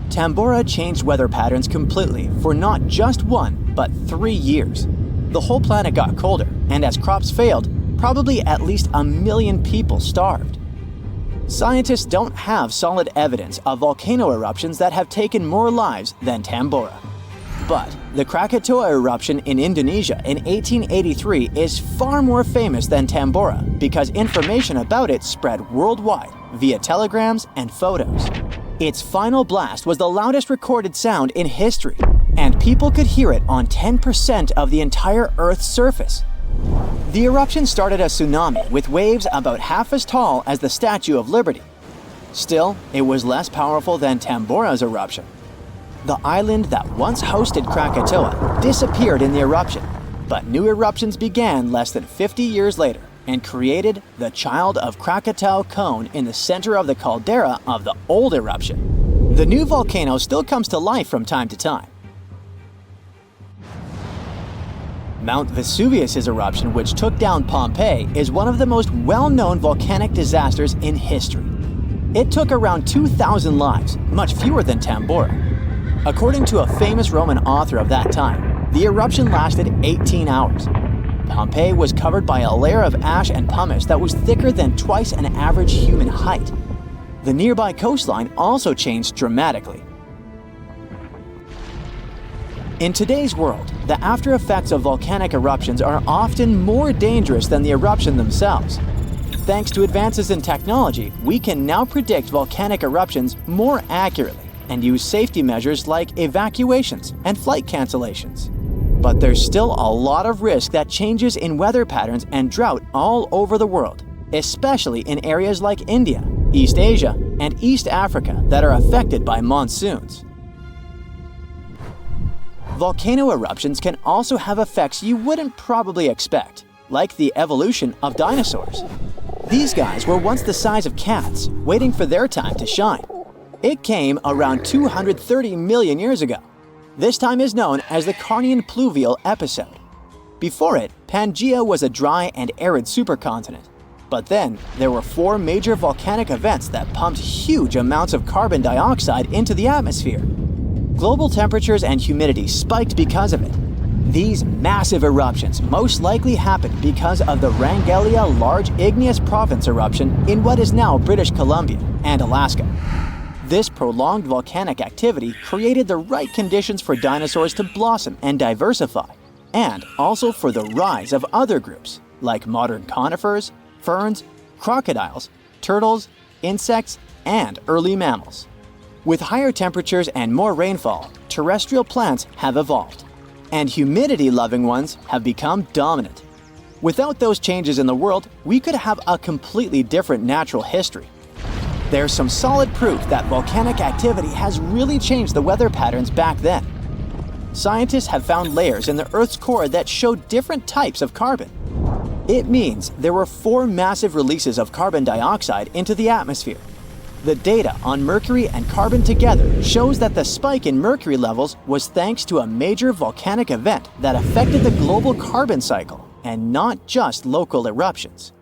Tambora changed weather patterns completely for not just 1, but 3 years. The whole planet got colder, and as crops failed, probably at least 1 million people starved. Scientists don't have solid evidence of volcano eruptions that have taken more lives than Tambora. But the Krakatoa eruption in Indonesia in 1883 is far more famous than Tambora because information about it spread worldwide via telegrams and photos. Its final blast was the loudest recorded sound in history, and people could hear it on 10% of the entire Earth's surface. The eruption started a tsunami with waves about half as tall as the Statue of Liberty. Still, it was less powerful than Tambora's eruption. The island that once hosted Krakatoa disappeared in the eruption, but new eruptions began less than 50 years later and created the Child of Krakatau cone in the center of the caldera of the old eruption. The new volcano still comes to life from time to time. Mount Vesuvius' eruption, which took down Pompeii, is one of the most well-known volcanic disasters in history. It took around 2,000 lives, much fewer than Tambora. According to a famous Roman author of that time, the eruption lasted 18 hours. Pompeii was covered by a layer of ash and pumice that was thicker than twice an average human height. The nearby coastline also changed dramatically. In today's world, the after effects of volcanic eruptions are often more dangerous than the eruption themselves. Thanks to advances in technology, we can now predict volcanic eruptions more accurately and use safety measures like evacuations and flight cancellations. But there's still a lot of risk that changes in weather patterns and drought all over the world, especially in areas like India, East Asia, and East Africa that are affected by monsoons. Volcano eruptions can also have effects you wouldn't probably expect, like the evolution of dinosaurs. These guys were once the size of cats, waiting for their time to shine. It came around 230 million years ago. This time is known as the Carnian pluvial episode. Before it, Pangaea was a dry and arid supercontinent. But then, there were 4 major volcanic events that pumped huge amounts of carbon dioxide into the atmosphere. Global temperatures and humidity spiked because of it. These massive eruptions most likely happened because of the Wrangellia Large Igneous Province eruption in what is now British Columbia and Alaska. This prolonged volcanic activity created the right conditions for dinosaurs to blossom and diversify, and also for the rise of other groups, like modern conifers, ferns, crocodiles, turtles, insects, and early mammals. With higher temperatures and more rainfall, terrestrial plants have evolved, and humidity-loving ones have become dominant. Without those changes in the world, we could have a completely different natural history. There's some solid proof that volcanic activity has really changed the weather patterns back then. Scientists have found layers in the Earth's core that show different types of carbon. It means there were 4 massive releases of carbon dioxide into the atmosphere. The data on mercury and carbon together shows that the spike in mercury levels was thanks to a major volcanic event that affected the global carbon cycle and not just local eruptions.